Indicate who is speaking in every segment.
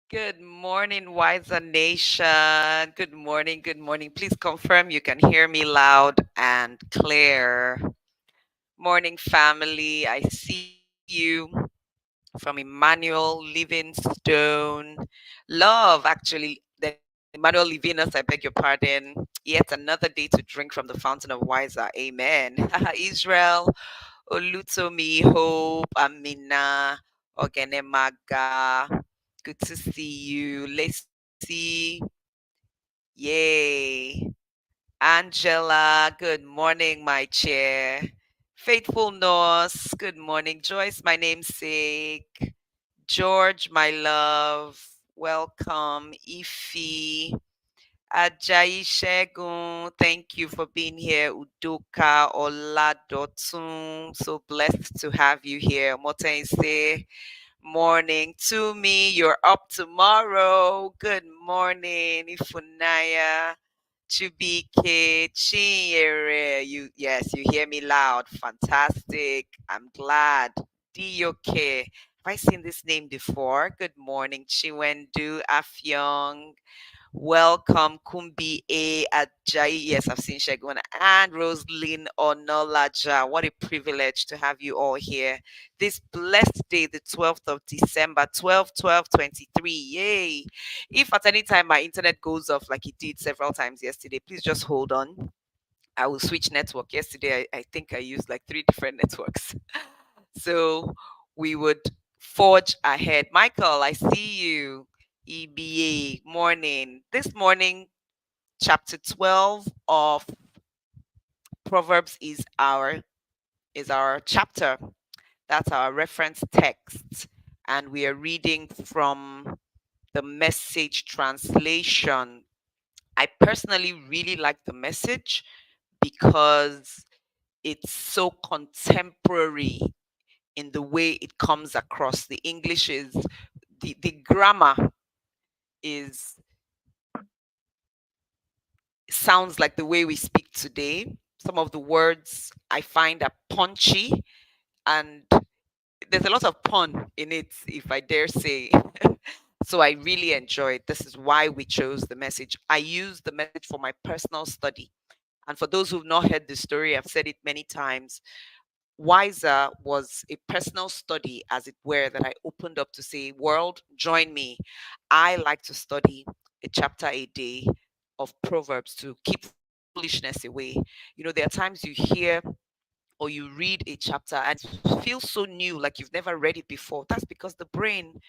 Speaker 1: Good morning, Wiser Nation. Good morning, good morning. Please confirm you can hear me loud and clear. Morning, family. I see you from Emmanuel Livingstone. Love, actually. Then Emmanuel Livinus, I beg your pardon. Yet another day to drink from the fountain of Wiser. Amen. Israel, Olutomi, Hope, Amina, Ogenemaga. Good to see you. Lacey, yay. Angela, good morning, my chair. Faithful Nurse, good morning. Joyce, my namesake. George, my love, welcome. Ify, Ajayi Shegun, thank you for being here. Udoka Oladotun, so blessed to have you here. Motense, morning to me. You're up tomorrow. Good morning, Ifunaya. Chubike Chinyere. Yes, you hear me loud. Fantastic. I'm glad. Dioke. Have I seen this name before? Good morning, Chiwendu Afyong. Welcome, Kumbi A. Ajayi. Yes, I've seen Shegun and Roslyn Onolaja. What a privilege to have you all here. This blessed day, the 12th of December, 12/12/23. Yay. If at any time my internet goes off like it did several times yesterday, please just hold on. I will switch network. Yesterday, I think I used like 3 different networks. So we would forge ahead. Michael, I see you. EBA morning. This morning, chapter 12 of Proverbs is our chapter. That's our reference text. And we are reading from the Message translation. I personally really like the Message because it's so contemporary in the way it comes across. The English is the grammar is sounds like the way we speak today. Some of the words I find are punchy, and there's a lot of pun in it, if I dare say. So I really enjoy it. This is why we chose the Message. I use the Message for my personal study. And for those who've not heard the story, I've said it many times. Wiser was a personal study, as it were, that I opened up to say, world, join me. I like to study a chapter a day of Proverbs to keep foolishness away. There are times you hear or you read a chapter and it feels so new, like you've never read it before. That's because the brain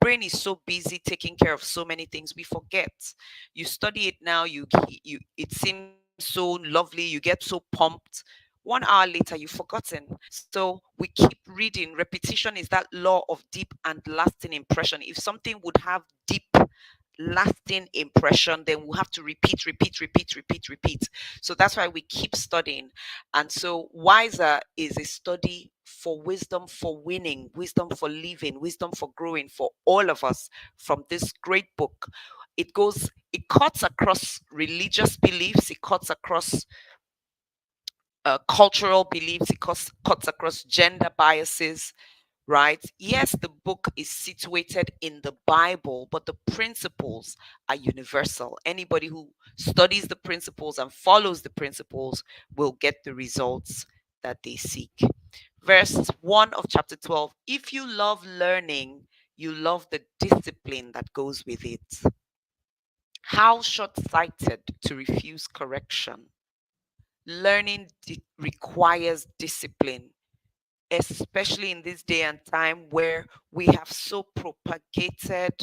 Speaker 1: is so busy taking care of so many things, we forget. You study it now, you it seems so lovely, you get so pumped. 1 hour later you've forgotten. So we keep reading. Repetition is that law of deep and lasting impression. If something would have deep lasting impression, then we'll have to repeat, repeat, repeat, repeat, repeat. So that's why we keep studying. And so Wiser is a study for wisdom, for winning, wisdom for living, wisdom for growing for all of us from this great book. It cuts across religious beliefs, it cuts across cultural beliefs, it cuts across gender biases, right? Yes, the book is situated in the Bible, but the principles are universal. Anybody who studies the principles and follows the principles will get the results that they seek. Verse 1 of chapter 12: if you love learning, you love the discipline that goes with it. How short sighted to refuse correction. Learning requires discipline, especially in this day and time where we have so propagated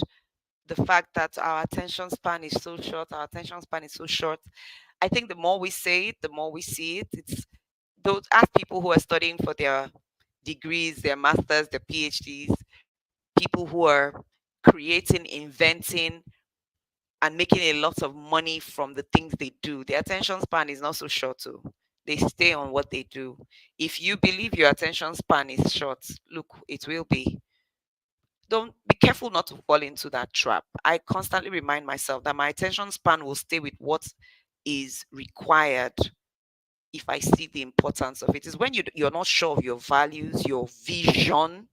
Speaker 1: the fact that our attention span is so short. Our attention span is so short. I think the more we say it, the more we see it. It's those ask people who are studying for their degrees, their masters, their PhDs, people who are creating, inventing, and making a lot of money from the things they do. Their attention span is not so short too. They stay on what they do. If you believe your attention span is short, look, it will be. Don't be careful not to fall into that trap. I constantly remind myself that my attention span will stay with what is required if I see the importance of it. Is when you're not sure of your values, your vision,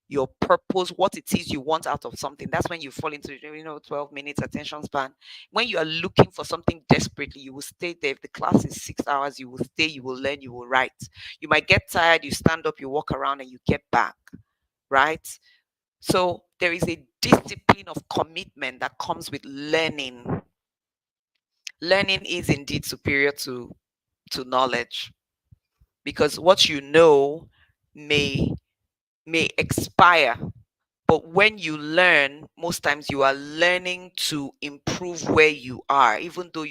Speaker 1: your purpose, what it is you want out of something. That's when you fall into 12 minutes attention span. When you are looking for something desperately, you will stay there. If the class is 6 hours, you will stay, you will learn, you will write. You might get tired, you stand up, you walk around, and you get back, right? So there is a discipline of commitment that comes with learning. Learning is indeed superior to knowledge, because what you know may expire. But when you learn, most times you are learning to improve where you are, even though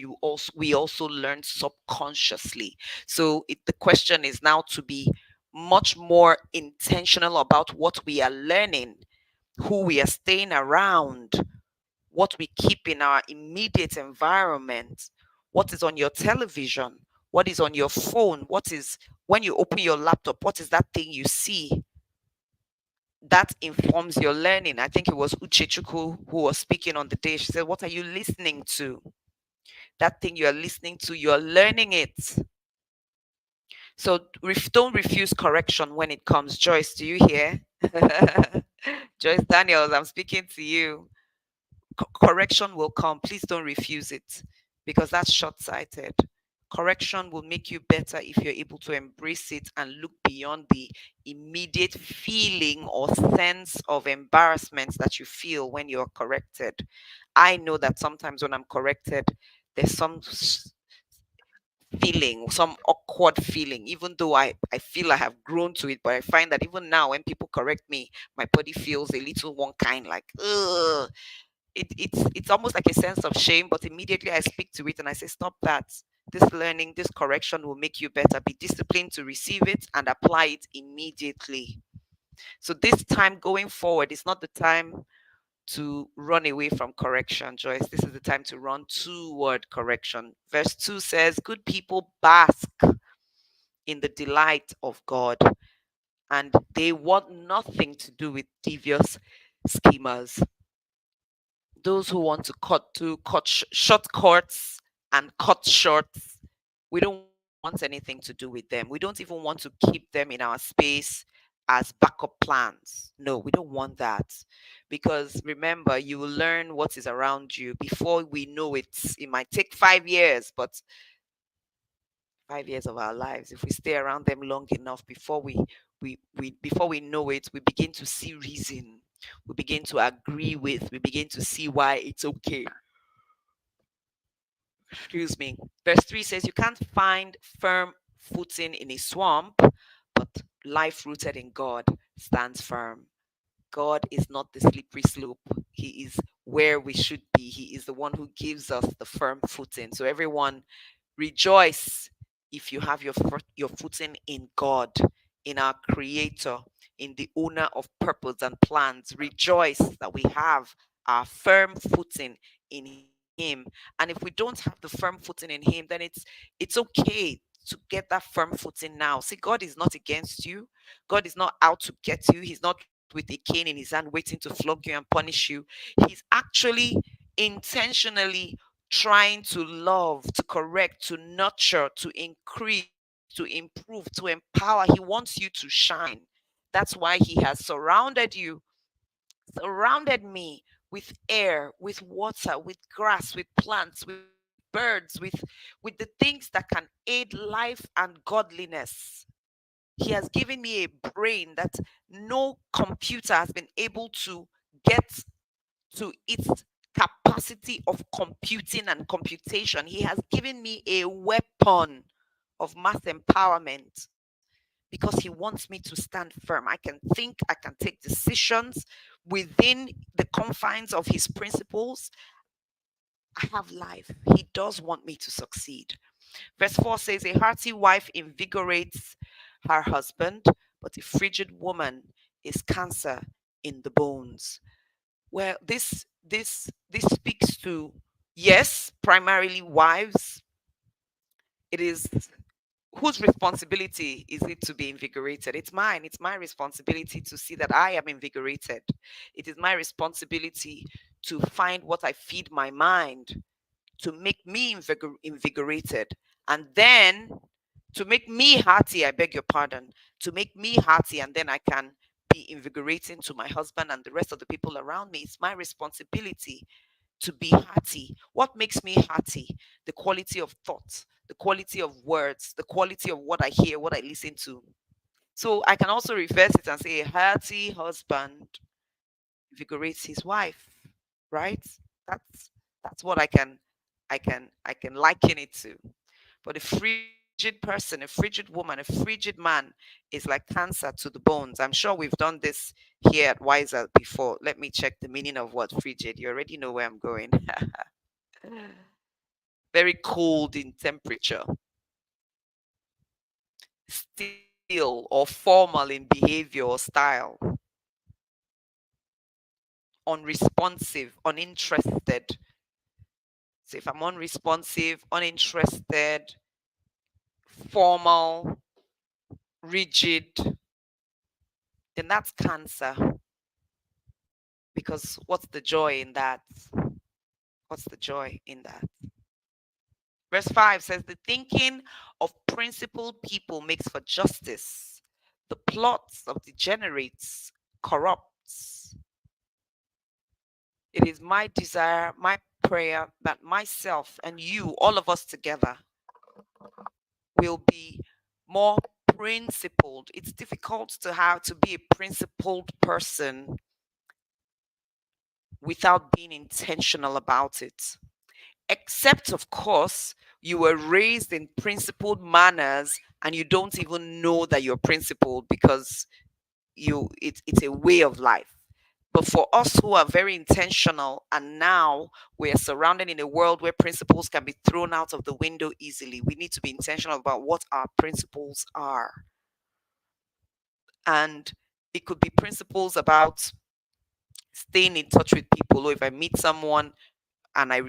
Speaker 1: we also learn subconsciously. So the question is now to be much more intentional about what we are learning, who we are staying around, what we keep in our immediate environment, what is on your television, what is on your phone, what is when you open your laptop, what is that thing you see that informs your learning. I think it was Uchechukwu who was speaking on the day. She said, what are you listening to? That thing you're listening to, you're learning it. So don't refuse correction when it comes. Joyce, do you hear? Joyce Daniels, I'm speaking to you. Correction will come. Please don't refuse it, because that's short sighted. Correction will make you better if you're able to embrace it and look beyond the immediate feeling or sense of embarrassment that you feel when you're corrected. I know that sometimes when I'm corrected, there's some feeling, some awkward feeling, even though I feel I have grown to it. But I find that even now, when people correct me, my body feels a little one kind, like, ugh. It's almost like a sense of shame, but immediately I speak to it and I say, stop that. This learning, this correction will make you better. Be disciplined to receive it and apply it immediately. So this time going forward, it's not the time to run away from correction, Joyce. This is the time to run toward correction. Verse 2 says, good people bask in the delight of God, and they want nothing to do with devious schemers. Those who want to cut shortcuts and cut shorts, we don't want anything to do with them. We don't even want to keep them in our space as backup plans. No, we don't want that, because remember, you will learn what is around you. Before we know it, it might take 5 years, but 5 years of our lives, if we stay around them long enough, before we know it, we begin to see reason, we begin to agree with, we begin to see why it's okay. Excuse me. Verse 3 says, you can't find firm footing in a swamp, but life rooted in God stands firm. God is not the slippery slope. He is where we should be. He is the one who gives us the firm footing. So everyone, rejoice if you have your footing in God, in our Creator, in the owner of purpose and plans. Rejoice that we have our firm footing in Him. And if we don't have the firm footing in Him, then it's okay to get that firm footing now. See, God is not against you. God is not out to get you. He's not with a cane in his hand waiting to flog you and punish you. He's actually intentionally trying to love, to correct, to nurture, to increase, to improve, to empower. He wants you to shine. That's why He has surrounded me with air, with water, with grass, with plants, with birds, with the things that can aid life and godliness. He has given me a brain that no computer has been able to get to its capacity of computing and computation. He has given me a weapon of mass empowerment because he wants me to stand firm. I can think, I can take decisions within the confines of his principles. I have life. He does want me to succeed. Verse 4 says, a hearty wife invigorates her husband, but a frigid woman is cancer in the bones. Well, this speaks to, yes, primarily wives. It is whose responsibility is it to be invigorated? It's mine. It's my responsibility to see that I am invigorated. It is my responsibility to find what I feed my mind to make me invigorated. And then to make me hearty, I beg your pardon, to make me hearty, and then I can be invigorating to my husband and the rest of the people around me. It's my responsibility to be hearty. What makes me hearty? The quality of thought, the quality of words, the quality of what I hear, what I listen to. So I can also reverse it and say a hearty husband invigorates his wife, right? That's that's what I can liken it to. But a frigid person, a frigid woman, a frigid man is like cancer to the bones. I'm sure we've done this here at Wiser before. Let me check the meaning of what frigid. You already know where I'm going. Very cold in temperature, still or formal in behavior or style, unresponsive, uninterested. So if I'm unresponsive, uninterested, formal, rigid, then that's cancer. Because what's the joy in that? What's the joy in that? Verse 5 says, the thinking of principled people makes for justice. The plots of degenerates corrupts. It is my desire, my prayer that myself and you, all of us together, will be more principled. It's difficult to have to be a principled person without being intentional about it. Except, of course, you were raised in principled manners and you don't even know that you're principled because it's a way of life. But for us who are very intentional and now we're surrounded in a world where principles can be thrown out of the window easily, we need to be intentional about what our principles are. And it could be principles about staying in touch with people, or if I meet someone and I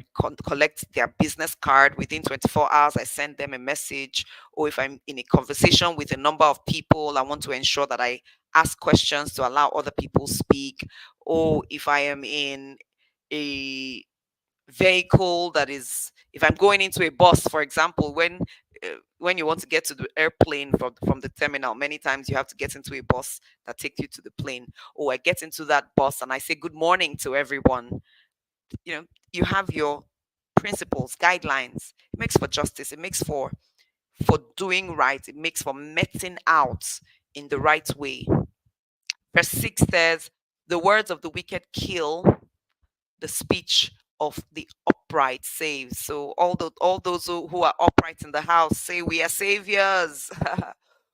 Speaker 1: collect their business card within 24 hours, I send them a message. Or if I'm in a conversation with a number of people, I want to ensure that I ask questions to allow other people speak. Or if I am in a vehicle that is, if I'm going into a bus, for example, when you want to get to the airplane from the terminal, many times you have to get into a bus that takes you to the plane. Or I get into that bus and I say good morning to everyone. You have your principles, guidelines. It makes for justice. It makes for doing right. It makes for meting out in the right way. Verse 6 says, the words of the wicked kill, the speech of the upright saves. So all those who are upright in the house say, we are saviors.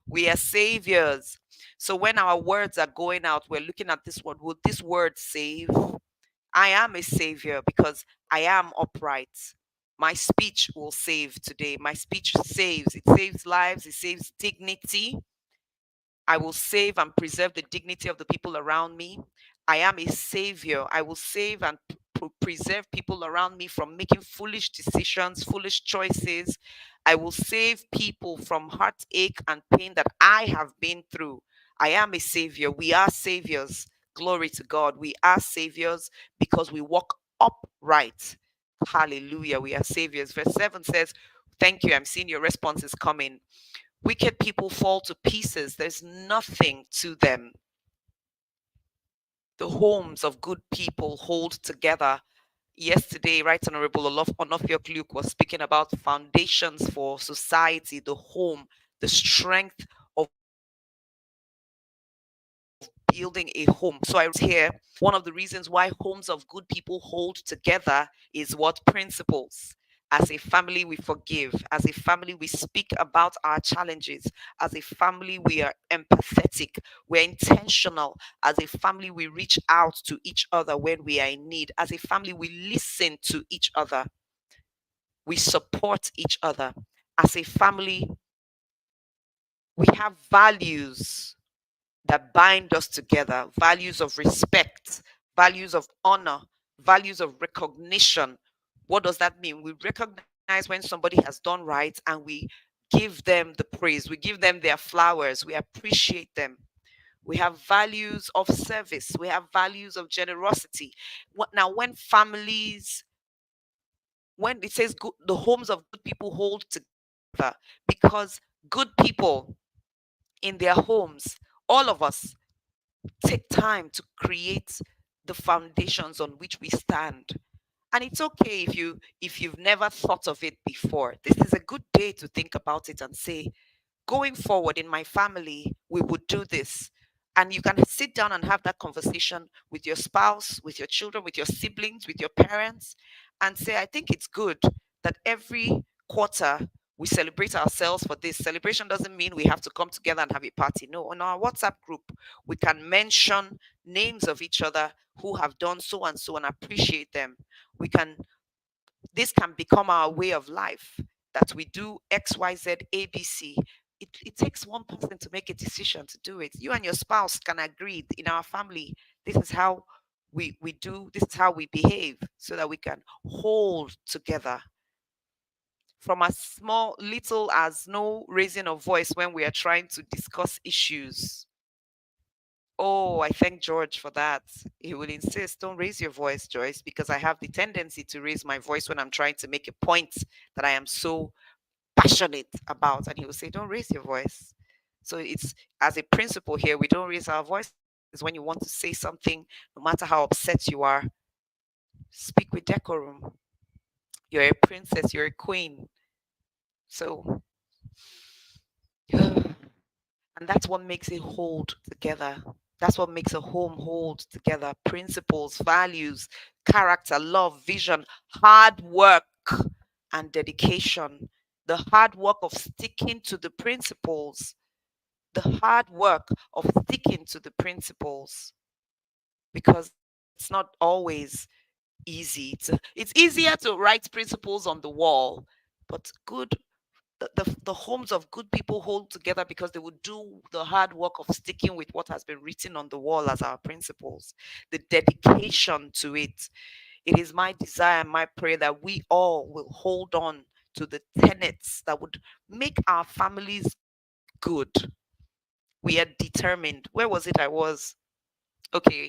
Speaker 1: We are saviors. So when our words are going out, we're looking at this word. Will this word save? I am a savior because I am upright. My speech will save today. My speech saves. It saves lives. It saves dignity. I will save and preserve the dignity of the people around me. I am a savior. I will save and preserve people around me from making foolish decisions, foolish choices. I will save people from heartache and pain that I have been through. I am a savior. We are saviors. Glory to God. We are saviors because we walk upright. Hallelujah. We are saviors. Verse 7 says, thank you. I'm seeing your response is coming. Wicked people fall to pieces. There's nothing to them. The homes of good people hold together. Yesterday, Right Honorable Onofiok Luke was speaking about foundations for society, the home, the strength of belief, building a home. So I wrote here, one of the reasons why homes of good people hold together is what? Principles. As a family, we forgive. As a family, we speak about our challenges. As a family, we are empathetic. We're intentional. As a family, we reach out to each other when we are in need. As a family, we listen to each other. We support each other. As a family, we have values that bind us together, values of respect, values of honor, values of recognition. What does that mean? We recognize when somebody has done right and we give them the praise, we give them their flowers, we appreciate them. We have values of service, we have values of generosity. Now, when families, when it says good, the homes of good people hold together, because good people in their homes, all of us take time to create the foundations on which we stand. And it's okay if you've never thought of it before. This is a good day to think about it and say, going forward in my family, we would do this. And you can sit down and have that conversation with your spouse, with your children, with your siblings, with your parents, and say, I think it's good that every quarter we celebrate ourselves for this. Celebration doesn't mean we have to come together and have a party. No, on our WhatsApp group, we can mention names of each other who have done so and so and appreciate them. We can, this can become our way of life, that we do X, Y, Z, A, B, C. It takes one person to make a decision to do it. You and your spouse can agree in our family, this is how we do, this is how we behave, so that we can hold together. From as small, little as no raising of voice when we are trying to discuss issues. Oh, I thank George for that. He will insist, don't raise your voice, Joyce, because I have the tendency to raise my voice when I'm trying to make a point that I am so passionate about. And he will say, don't raise your voice. So it's, as a principle here, we don't raise our voices when you want to say something, no matter how upset you are. Speak with decorum. You're a princess, you're a queen. So, and that's what makes it hold together. That's what makes a home hold together. Principles, values, character, love, vision, hard work, and dedication. The hard work of sticking to the principles. The hard work of sticking to the principles. Because it's not always easy. It's easier to write principles on the wall, but the homes of good people hold together because they will do the hard work of sticking with what has been written on the wall as our principles, the dedication to it. It is my desire and my prayer that we all will hold on to the tenets that would make our families good. We are determined. Where was it I was? Okay,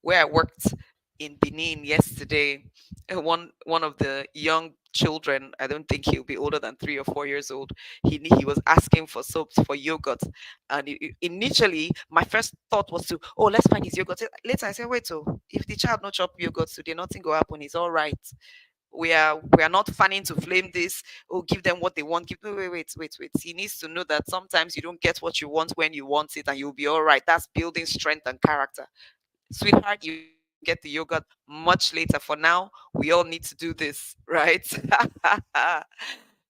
Speaker 1: where I worked in Benin yesterday, one of the young children, I don't think he'll be older than 3 or 4 years old. He was asking for soaps for yogurt, and initially my first thought was to, oh, let's find his yogurt. Later I said, wait, so if the child not chop yogurt today, nothing will happen. It's all right. We are not fanning to flame this. Oh, give them what they want. Give wait. He needs to know that sometimes you don't get what you want when you want it, and you'll be all right. That's building strength and character. Sweetheart, you get the yogurt much later. For now, we all need to do this, right?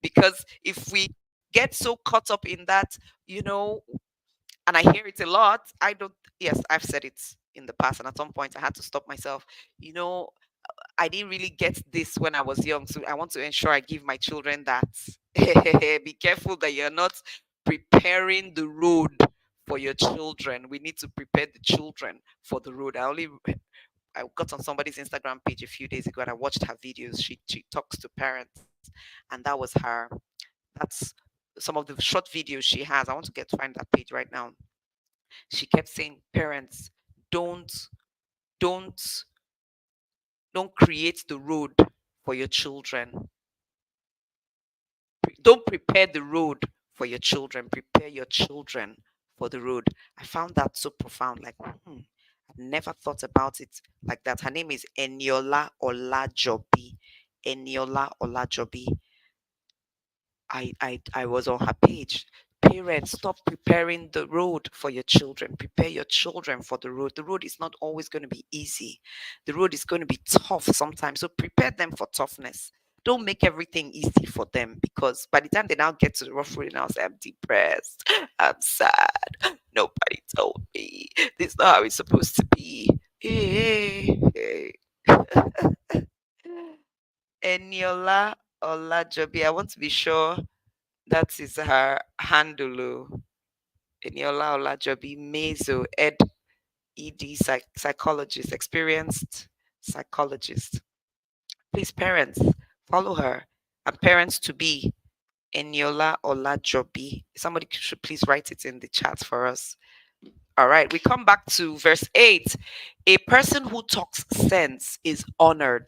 Speaker 1: Because if we get so caught up in that, you know, and I hear it a lot, I don't, yes, I've said it in the past, and at some point I had to stop myself. You know, I didn't really get this when I was young, so I want to ensure I give my children that. Be careful that you're not preparing the road for your children. We need to prepare the children for the road. I got on somebody's Instagram page a few days ago and I watched her videos. She talks to parents, and that was her. That's some of the short videos she has. I want to get find that page right now. She kept saying, parents, don't don't don't create the road for your children. Don't prepare the road for your children. Prepare your children for the road. I found that so profound. Like, I never thought about it like that. Her name is Eniola Olajobi. Eniola Olajobi. I was on her page. Parents, stop preparing the road for your children. Prepare your children for the road. The road is not always going to be easy. The road is going to be tough sometimes. So prepare them for toughness. Don't make everything easy for them, because by the time they now get to the rough road, and I'll say, I'm depressed, I'm sad, nobody told me. This is not how it's supposed to be. Hey, hey. Eniola Olajobi, I want to be sure that is her handle. Eniola Olajobi, Meso, ED psychologist, experienced psychologist. Please, parents, follow her. And parents to be, Eniola Olajobi. Somebody should please write it in the chat for us. All right, we come back to verse 8. A person who talks sense is honored.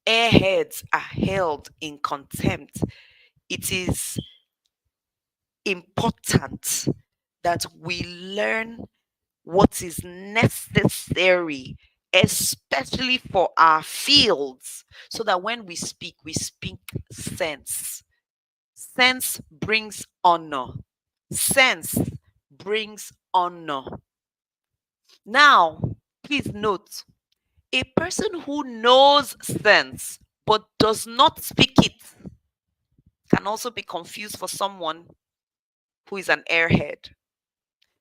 Speaker 1: Airheads are held in contempt. It is important that we learn what is necessary, especially for our fields, so that when we speak sense. Sense brings honor. Sense brings honor. Now, please note, a person who knows sense but does not speak it can also be confused for someone who is an airhead.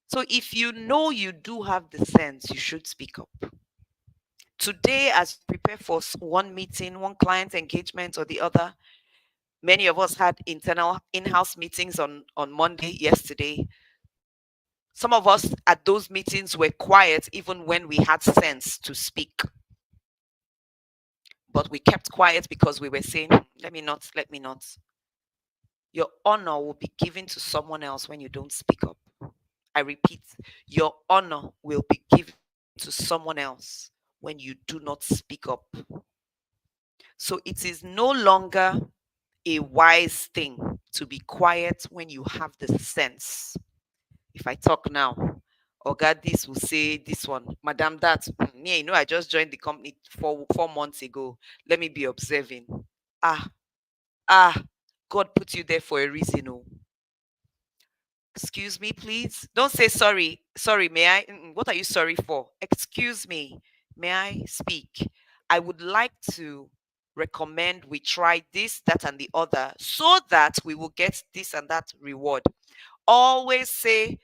Speaker 1: So if you know you do have the sense, you should speak up. Today, as you prepare for one meeting, one client engagement or the other, many of us had internal in-house meetings on Monday, yesterday. Some of us at those meetings were quiet even when we had sense to speak. But we kept quiet because we were saying, let me not, let me not. Your honor will be given to someone else when you don't speak up. I repeat, your honor will be given to someone else when you do not speak up. So it is no longer a wise thing to be quiet when you have the sense. If I talk now, oh God, this will say this one, Madam, that, yeah, you know, I just joined the company 4 months ago. Let me be observing. Ah, ah, God put you there for a reason. Oh, excuse me, please. Don't say sorry. Sorry, may I? What are you sorry for? Excuse me. May I speak? I would like to recommend we try this, that, and the other so that we will get this and that reward. Always say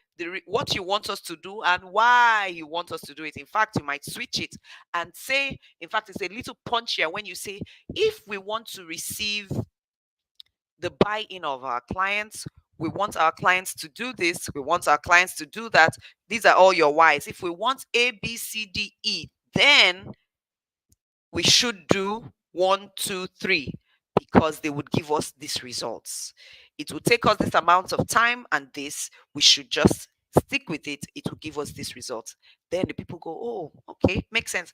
Speaker 1: what you want us to do and why you want us to do it. In fact, you might switch it and say, in fact, it's a little punchier when you say, if we want to receive the buy-in of our clients, we want our clients to do this, we want our clients to do that. These are all your whys. If we want A, B, C, D, E, then we should do 1, 2, 3, because they would give us these results. It will take us this amount of time, and this we should just stick with it. It will give us this result. Then the people go, oh, okay, makes sense.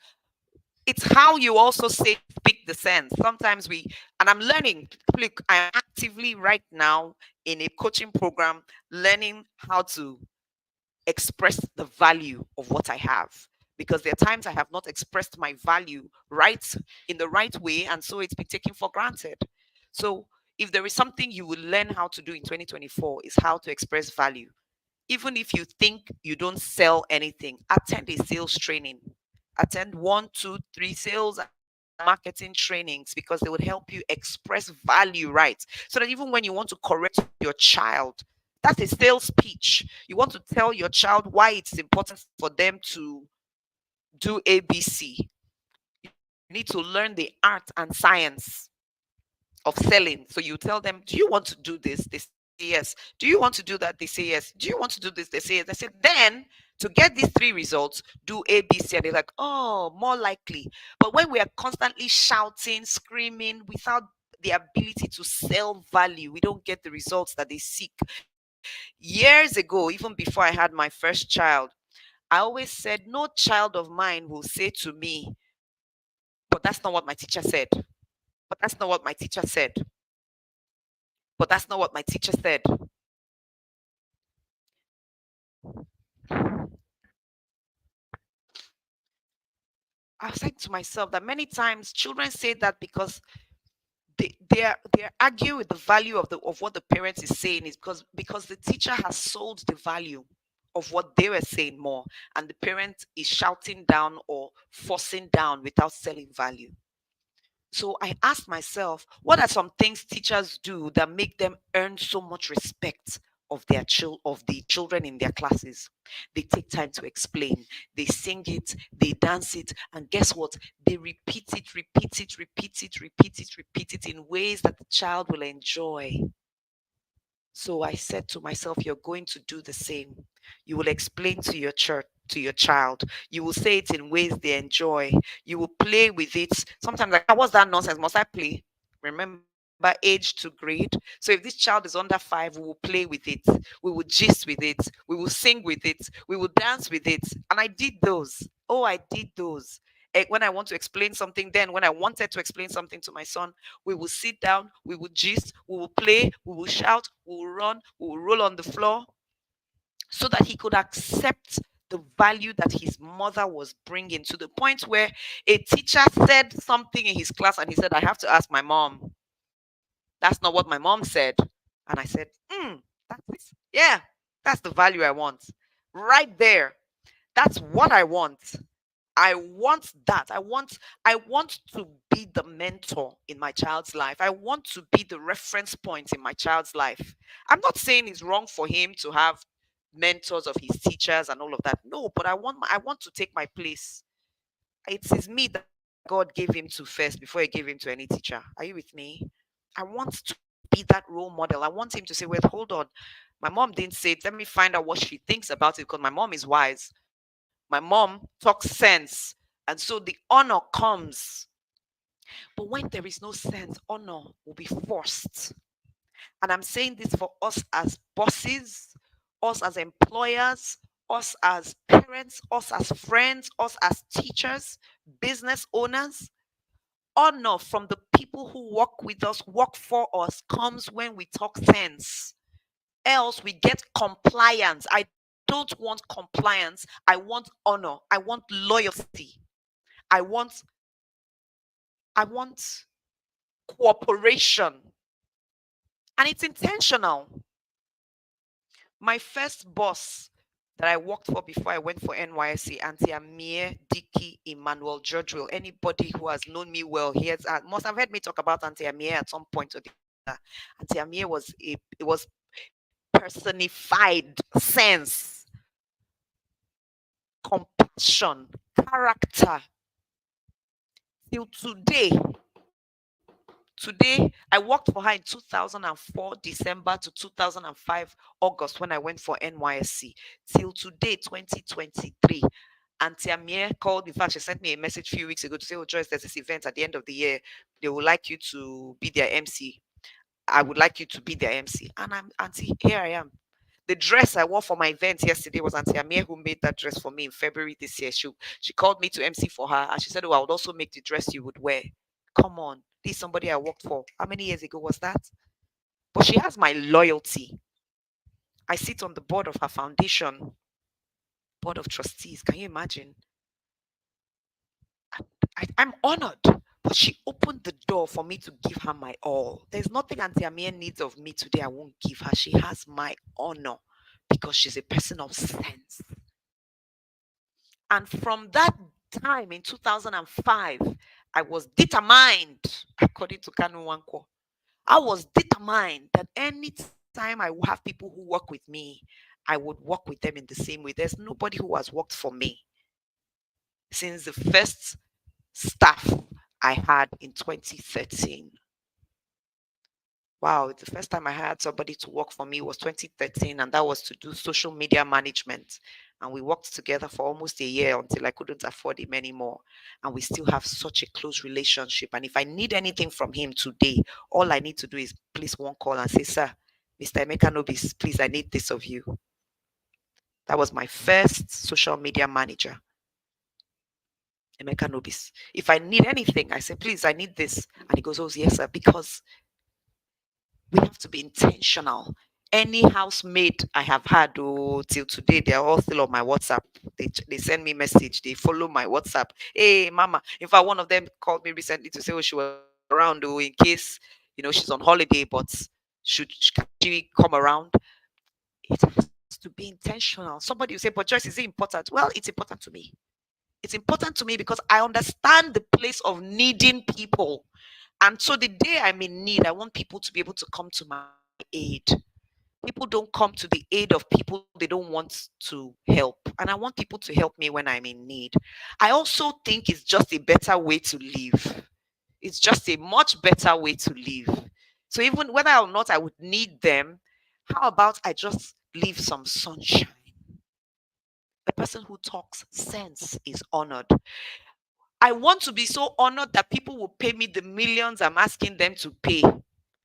Speaker 1: It's how you also say speak the sense. Sometimes and I'm learning. Look, I'm actively right now in a coaching program learning how to express the value of what I have, because there are times I have not expressed my value right in the right way, and so it's been taken for granted. So if there is something you will learn how to do in 2024, is how to express value. Even if you think you don't sell anything, attend a sales training. Attend 1, 2, 3 sales and marketing trainings, because they would help you express value right. So that even when you want to correct your child, that's a sales pitch. You want to tell your child why it's important for them to do ABC. You need to learn the art and science of selling. So you tell them, do you want to do this? They say yes. Do you want to do that? They say yes. Do you want to do this? They say yes. I said, then to get these 3 results, do ABC. And they're like, oh, more likely. But when we are constantly shouting, screaming without the ability to sell value, we don't get the results that they seek. Years ago, even before I had my first child, I always said, no child of mine will say to me, but that's not what my teacher said. But that's not what my teacher said. But that's not what my teacher said. I was saying to myself that many times children say that because they're arguing with the value of what the parent is saying is because the teacher has sold the value of what they were saying more, and the parent is shouting down or forcing down without selling value. So I asked myself, what are some things teachers do that make them earn so much respect of the children in their classes? They take time to explain, they sing it, they dance it, and guess what? They repeat it, repeat it, repeat it, repeat it, repeat it in ways that the child will enjoy. So I said to myself, you're going to do the same. You will explain to your church, to your child. You will say it in ways they enjoy. You will play with it. Sometimes like, what's that nonsense? Must I play? Remember age to grade. So if this child is under 5, we will play with it. We will gist with it. We will sing with it. We will dance with it. And I did those. Oh, I did those. When I want to explain something, then when I wanted to explain something to my son, we will sit down, we will gist, we will play, we will shout, we will run, we will roll on the floor so that he could accept the value that his mother was bringing, to the point where a teacher said something in his class and he said, I have to ask my mom. That's not what my mom said. And I said, that's, yeah, that's the value I want. Right there. That's what I want. I want that. I want to be the mentor in my child's life. I want to be the reference point in my child's life. I'm not saying it's wrong for him to have mentors of his teachers and all of that. No, but I want to take my place. It is me that God gave him to first before he gave him to any teacher. Are you with me? I want to be that role model. I want him to say, wait, hold on. My mom didn't say it. Let me find out what she thinks about it, because my mom is wise. My mom talks sense. And so the honor comes. But when there is no sense, honor will be forced. And I'm saying this for us as bosses, us as employers, us as parents, us as friends, us as teachers, business owners. Honor from the people who work with us, work for us, comes when we talk sense. Else we get compliance. I don't want compliance. I want honor. I want loyalty. I want I want cooperation. And it's intentional. My first boss that I worked for before I went for NYSC, Auntie Amir, Dicky, Emmanuel, George Will. Anybody who has known me well here must have heard me talk about Auntie Amir at some point or the other. Auntie Amir was personified sense, compassion, character. Till today, I worked for her in 2004 December to 2005 August when I went for NYSC. Till today, 2023. Auntie Amir called. In fact, she sent me a message a few weeks ago to say, oh, Joyce, there's this event at the end of the year. They would like you to be their MC. I would like you to be their MC. And I'm, Auntie, here I am. The dress I wore for my event yesterday was Auntie Amir who made that dress for me in February this year. She called me to MC for her, and she said, oh, I would also make the dress you would wear. Come on. This is somebody I worked for. How many years ago was that? But she has my loyalty. I sit on the board of her foundation, board of trustees. Can you imagine? I'm honored. But she opened the door for me to give her my all. There's nothing Auntie Amir needs of me today I won't give her. She has my honor because she's a person of sense. And from that time in 2005, I was determined, according to Kanu Wanko, I was determined that anytime I have people who work with me, I would work with them in the same way. There's nobody who has worked for me since the first staff I had in 2013. Wow, the first time I had somebody to work for me was 2013, and that was to do social media management. And we worked together for almost a year until I couldn't afford him anymore. And we still have such a close relationship. And if I need anything from him today, all I need to do is place one call and say, Sir, Mr. Emeka Nobis, please, I need this of you. That was my first social media manager, Emeka Nobis. If I need anything, I say, please, I need this. And he goes, oh, yes, sir, because we have to be intentional. Any housemaid I have had till today, they're all still on my WhatsApp. They send me message. They follow my WhatsApp. Hey, mama. In fact, one of them called me recently to say, oh, she was around though, in case she's on holiday, but can she come around? It has to be intentional. Somebody will say, but Joyce, is it important? Well, it's important to me. It's important to me because I understand the place of needing people. And so the day I'm in need, I want people to be able to come to my aid. People don't come to the aid of people they don't want to help. And I want people to help me when I'm in need. I also think it's just a better way to live. It's just a much better way to live. So even whether or not I would need them, how about I just leave some sunshine? A person who talks sense is honored. I want to be so honored that people will pay me the millions I'm asking them to pay.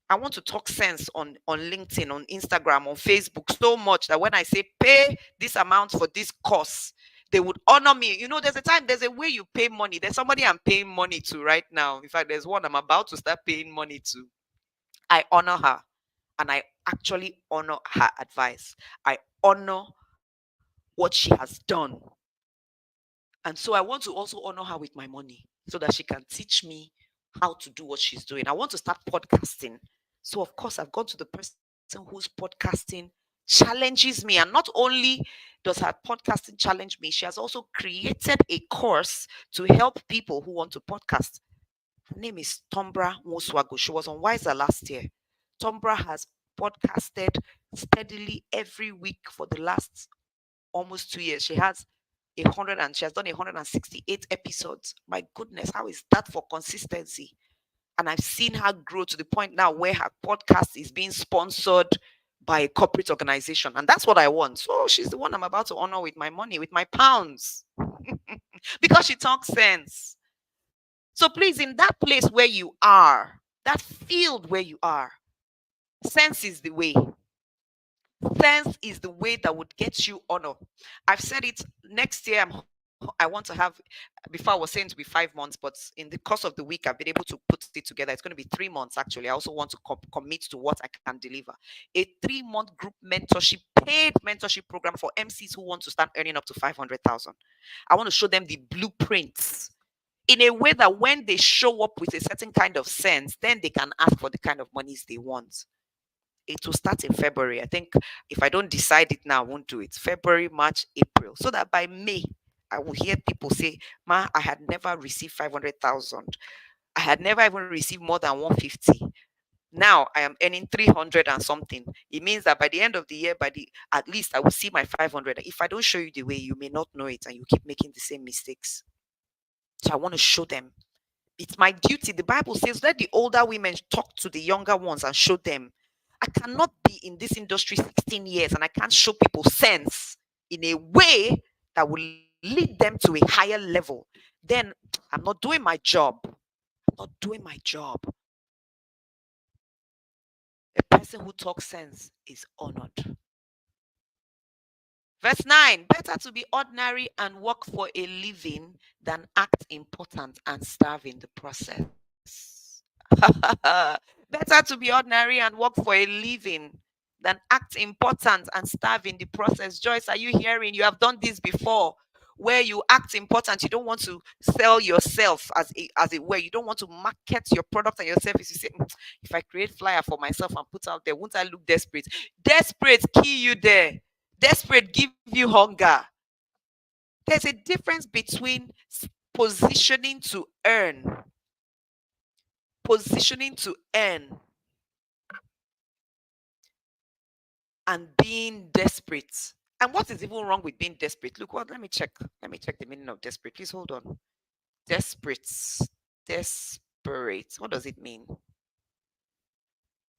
Speaker 1: I want to talk sense on LinkedIn, on Instagram, on Facebook so much that when I say pay this amount for this course, they would honor me. There's a way you pay money. There's somebody I'm paying money to right now. In fact, there's one I'm about to start paying money to. I honor her, and I actually honor her advice. I honor what she has done. And so I want to also honor her with my money so that she can teach me how to do what she's doing. I want to start podcasting. So, of course, I've gone to the person who's podcasting challenges me. And not only does her podcasting challenge me, she has also created a course to help people who want to podcast. Her name is Tombra Moswago. She was on Wiser last year. Tombra has podcasted steadily every week for the last almost 2 years. She has done 168 episodes. My goodness, how is that for consistency? And I've seen her grow to the point now where her podcast is being sponsored by a corporate organization. And that's what I want. So she's the one I'm about to honor with my money, with my pounds, because she talks sense. So please, in that place where you are, that field where you are, sense is the way. Sense is the way that would get you honor. I've said it. Next year, I want to have, before I was saying to be 5 months, but in the course of the week, I've been able to put it together. It's going to be 3 months, actually. I also want to commit to what I can deliver. A 3-month group mentorship, paid mentorship program for MCs who want to start earning up to 500,000. I want to show them the blueprints in a way that when they show up with a certain kind of sense, then they can ask for the kind of monies they want. It will start in February. I think if I don't decide it now, I won't do it. February, March, April. So that by May, I will hear people say, Ma, I had never received 500,000. I had never even received more than 150. Now I am earning 300 and something. It means that by the end of the year, at least I will see my 500. If I don't show you the way, you may not know it and you keep making the same mistakes. So I want to show them. It's my duty. The Bible says, let the older women talk to the younger ones and show them. I cannot be in this industry 16 years and I can't show people sense in a way that will lead them to a higher level. Then I'm not doing my job. I'm not doing my job. A person who talks sense is honored. Verse 9, better to be ordinary and work for a living than act important and starve in the process. Better to be ordinary and work for a living than act important and starve in the process. Joyce, are you hearing? You have done this before, where you act important. You don't want to sell yourself as it were. You don't want to market your product and your service. You say, if I create flyer for myself and put out there, won't I look desperate? Desperate, kill you there. Desperate, give you hunger. There's a difference between positioning to earn, positioning to earn, and being desperate. And what is even wrong with being desperate? Look, what? Let me check. Let me check the meaning of desperate. Please hold on. Desperate. Desperate. What does it mean?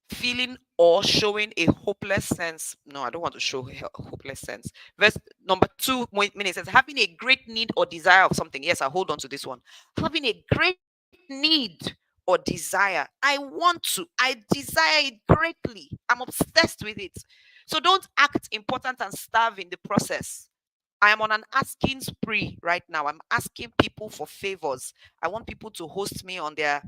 Speaker 1: Feeling or showing a hopeless sense. No, I don't want to show a hopeless sense. Verse number 2 minutes says, having a great need or desire of something. Yes, I hold on to this one. Having a great need or desire. I desire it greatly. I'm obsessed with it. So don't act important and starve in the process. I am on an asking spree right now. I'm asking people for favors. I want people to host me on their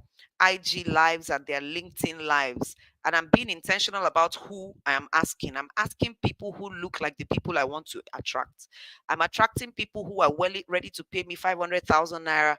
Speaker 1: IG lives and their LinkedIn lives. And I'm being intentional about who I am asking. I'm asking people who look like the people I want to attract. I'm attracting people who are ready to pay me 500,000 naira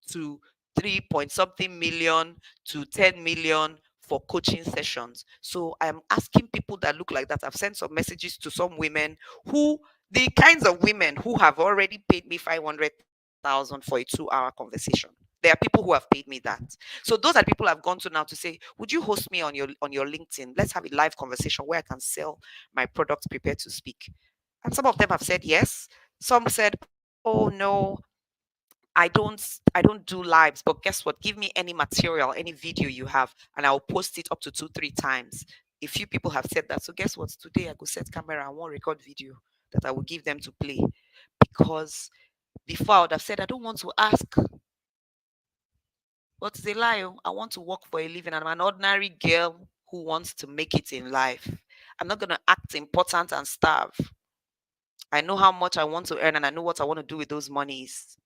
Speaker 1: to 3 point something million to 10 million for coaching sessions. So I'm asking people that look like that. I've sent some messages to some women who, the kinds of women who have already paid me 500,000 for a 2-hour conversation. There are people who have paid me that. So those are people I've gone to now to say, would you host me on your LinkedIn? Let's have a live conversation where I can sell my products, prepare to speak. And some of them have said yes. Some said, oh no, I don't do lives, but guess what? Give me any material, any video you have, and I'll post it up to 2, 3 times. A few people have said that. So guess what? Today I go set camera and one record video that I will give them to play. Because before I would have said I don't want to ask. But it's a lie. Oh. I want to work for a living. I'm an ordinary girl who wants to make it in life. I'm not gonna act important and starve. I know how much I want to earn and I know what I want to do with those monies.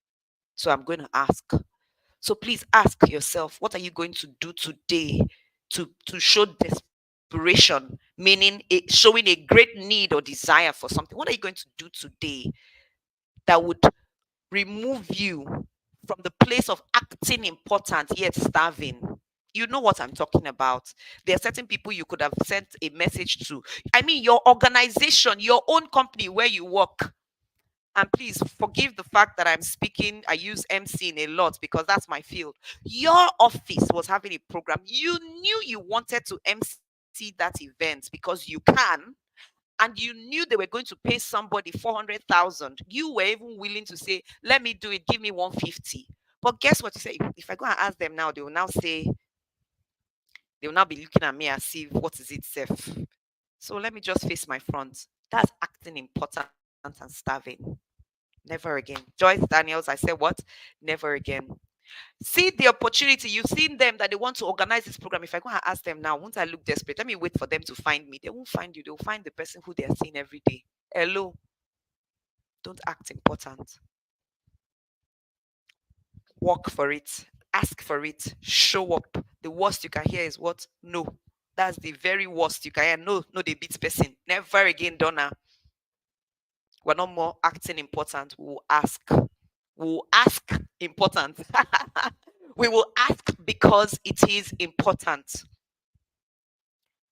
Speaker 1: So I'm going to ask. So please ask yourself, what are you going to do today to show desperation, meaning showing a great need or desire for something? What are you going to do today that would remove you from the place of acting important yet starving? You know what I'm talking about. There are certain people you could have sent a message to. I mean, your organization, your own company where you work. And please forgive the fact that I'm speaking, I use MC in a lot because that's my field. Your office was having a program. You knew you wanted to MC that event because you can, and you knew they were going to pay somebody 400,000. You were even willing to say, let me do it, give me 150. But guess what you say? If I go and ask them now, they will now say, they will now be looking at me and see what is it, self. So let me just face my front. That's acting important and starving. Never again. Joyce Daniels, I said what? Never again. See the opportunity. You've seen them that they want to organize this program. If I go and ask them now, won't I look desperate? Let me wait for them to find me. They won't find you. They'll find the person who they are seeing every day. Hello. Don't act important. Work for it. Ask for it. Show up. The worst you can hear is what? No. That's the very worst you can hear. No, no, they beat person. Never again, Donna. We're not more acting important. We will ask. We will ask important. We will ask because it is important.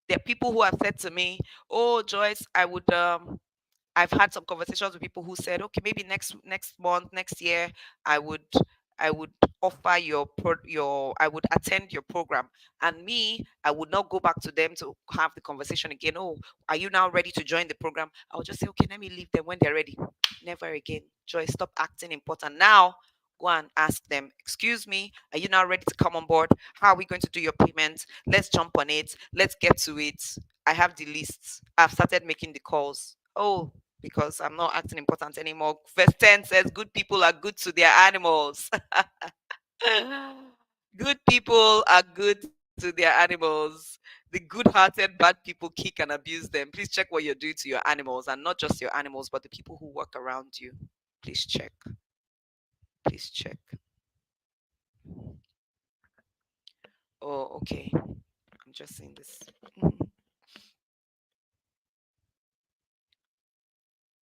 Speaker 1: There are people who have said to me, "Oh, Joyce, I've had some conversations with people who said, okay, maybe next month, next year, I would I would offer your I would attend your program, and me, I would not go back to them to have the conversation again. Oh, are you now ready to join the program? I'll just say, okay, let me leave them when they're ready. Never again. Joy, stop acting important now. Go and ask them, excuse me, are you now ready to come on board? How are we going to do your payment? Let's jump on it. Let's get to it. I have the lists. I've started making the calls. Oh, because I'm not acting important anymore. Verse 10 says, good people are good to their animals. Good people are good to their animals. The good-hearted bad people kick and abuse them. Please check what you're doing to your animals, and not just your animals, but the people who work around you. Please check. Please check. Oh, okay. I'm just saying this.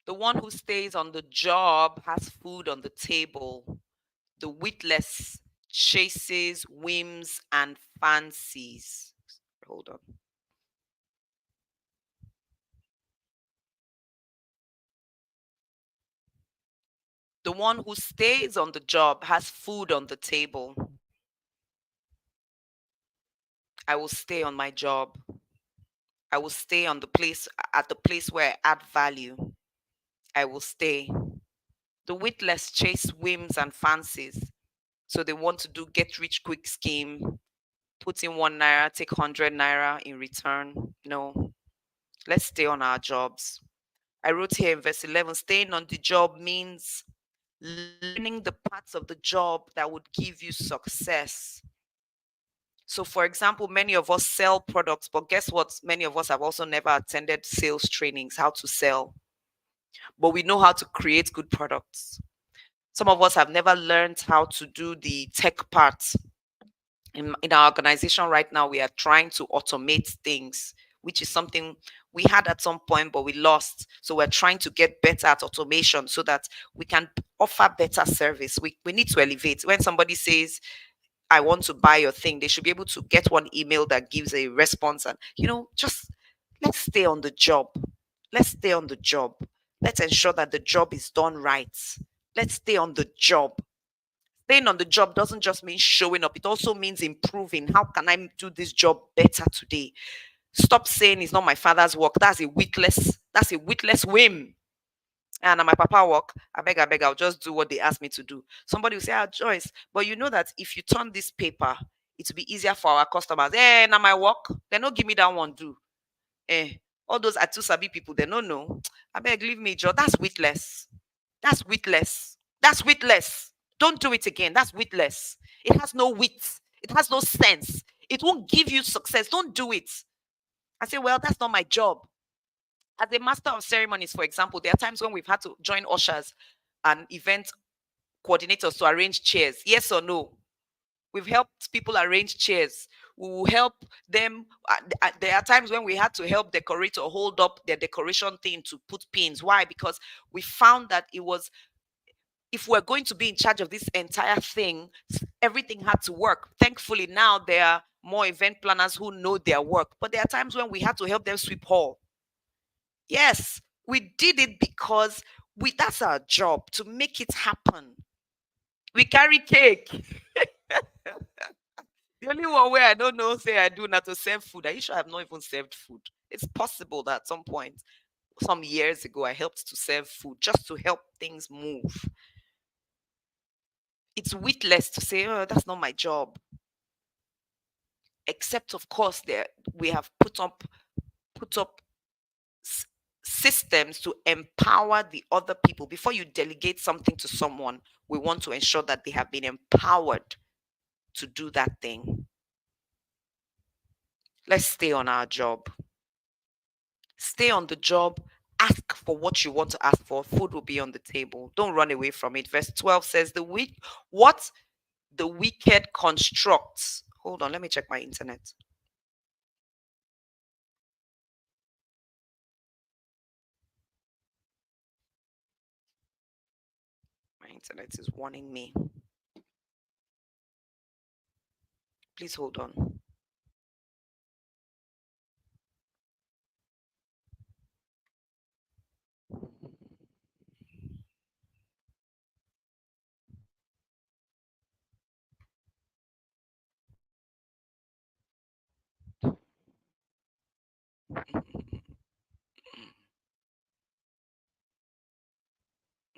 Speaker 1: The one who stays on the job has food on the table. The witless chases whims and fancies. Hold on. The one who stays on the job has food on the table. I will stay on my job. I will stay on the place at the place where I add value. I will stay. The witless chase whims and fancies. So they want to do get rich quick scheme, put in 1 naira, take 100 naira in return. No, let's stay on our jobs. I wrote here in verse 11, staying on the job means learning the parts of the job that would give you success. So, for example, many of us sell products, but guess what? Many of us have also never attended sales trainings, how to sell, but we know how to create good products. Some of us have never learned how to do the tech part. In our organization right now, we are trying to automate things, which is something we had at some point, but we lost. So we're trying to get better at automation so that we can offer better service. We need to elevate. When somebody says, I want to buy your thing, they should be able to get one email that gives a response. And, just let's stay on the job. Let's stay on the job. Let's ensure that the job is done right. Let's stay on the job. Staying on the job doesn't just mean showing up, it also means improving. How can I do this job better today? Stop saying it's not my father's work. That's a witless whim. And my papa work, I beg, I'll just do what they ask me to do. Somebody will say, Joyce, but you know that if you turn this paper, it will be easier for our customers. Now my work, they don't give me that one, do. Eh, all those Atu Sabi people, they don't know. I beg, leave me, Joe. That's witless. That's witless. That's witless. Don't do it again. That's witless. It has no wit. It has no sense. It won't give you success. Don't do it. I say, well, that's not my job. As a master of ceremonies, for example, there are times when we've had to join ushers and event coordinators to arrange chairs. Yes or no? We've helped people arrange chairs. We will help them. There are times when we had to help decorator hold up their decoration thing to put pins. Why? Because we found that if we're going to be in charge of this entire thing, everything had to work. Thankfully, now there are more event planners who know their work. But there are times when we had to help them sweep hall. Yes, we did it because that's our job, to make it happen. We carry cake. The only one where I don't know, say I do not to serve food. Are you sure I've not even served food? It's possible that at some point, some years ago, I helped to serve food just to help things move. It's witless to say, oh, that's not my job. Except, of course, we have put up systems to empower the other people. Before you delegate something to someone, we want to ensure that they have been empowered to do that thing. Let's stay on our job. Stay on the job. Ask for what you want to ask for. Food will be on the table. Don't run away from it. Verse 12 says, what the wicked constructs. Hold on, let me check my internet. My internet is warning me. Please hold on.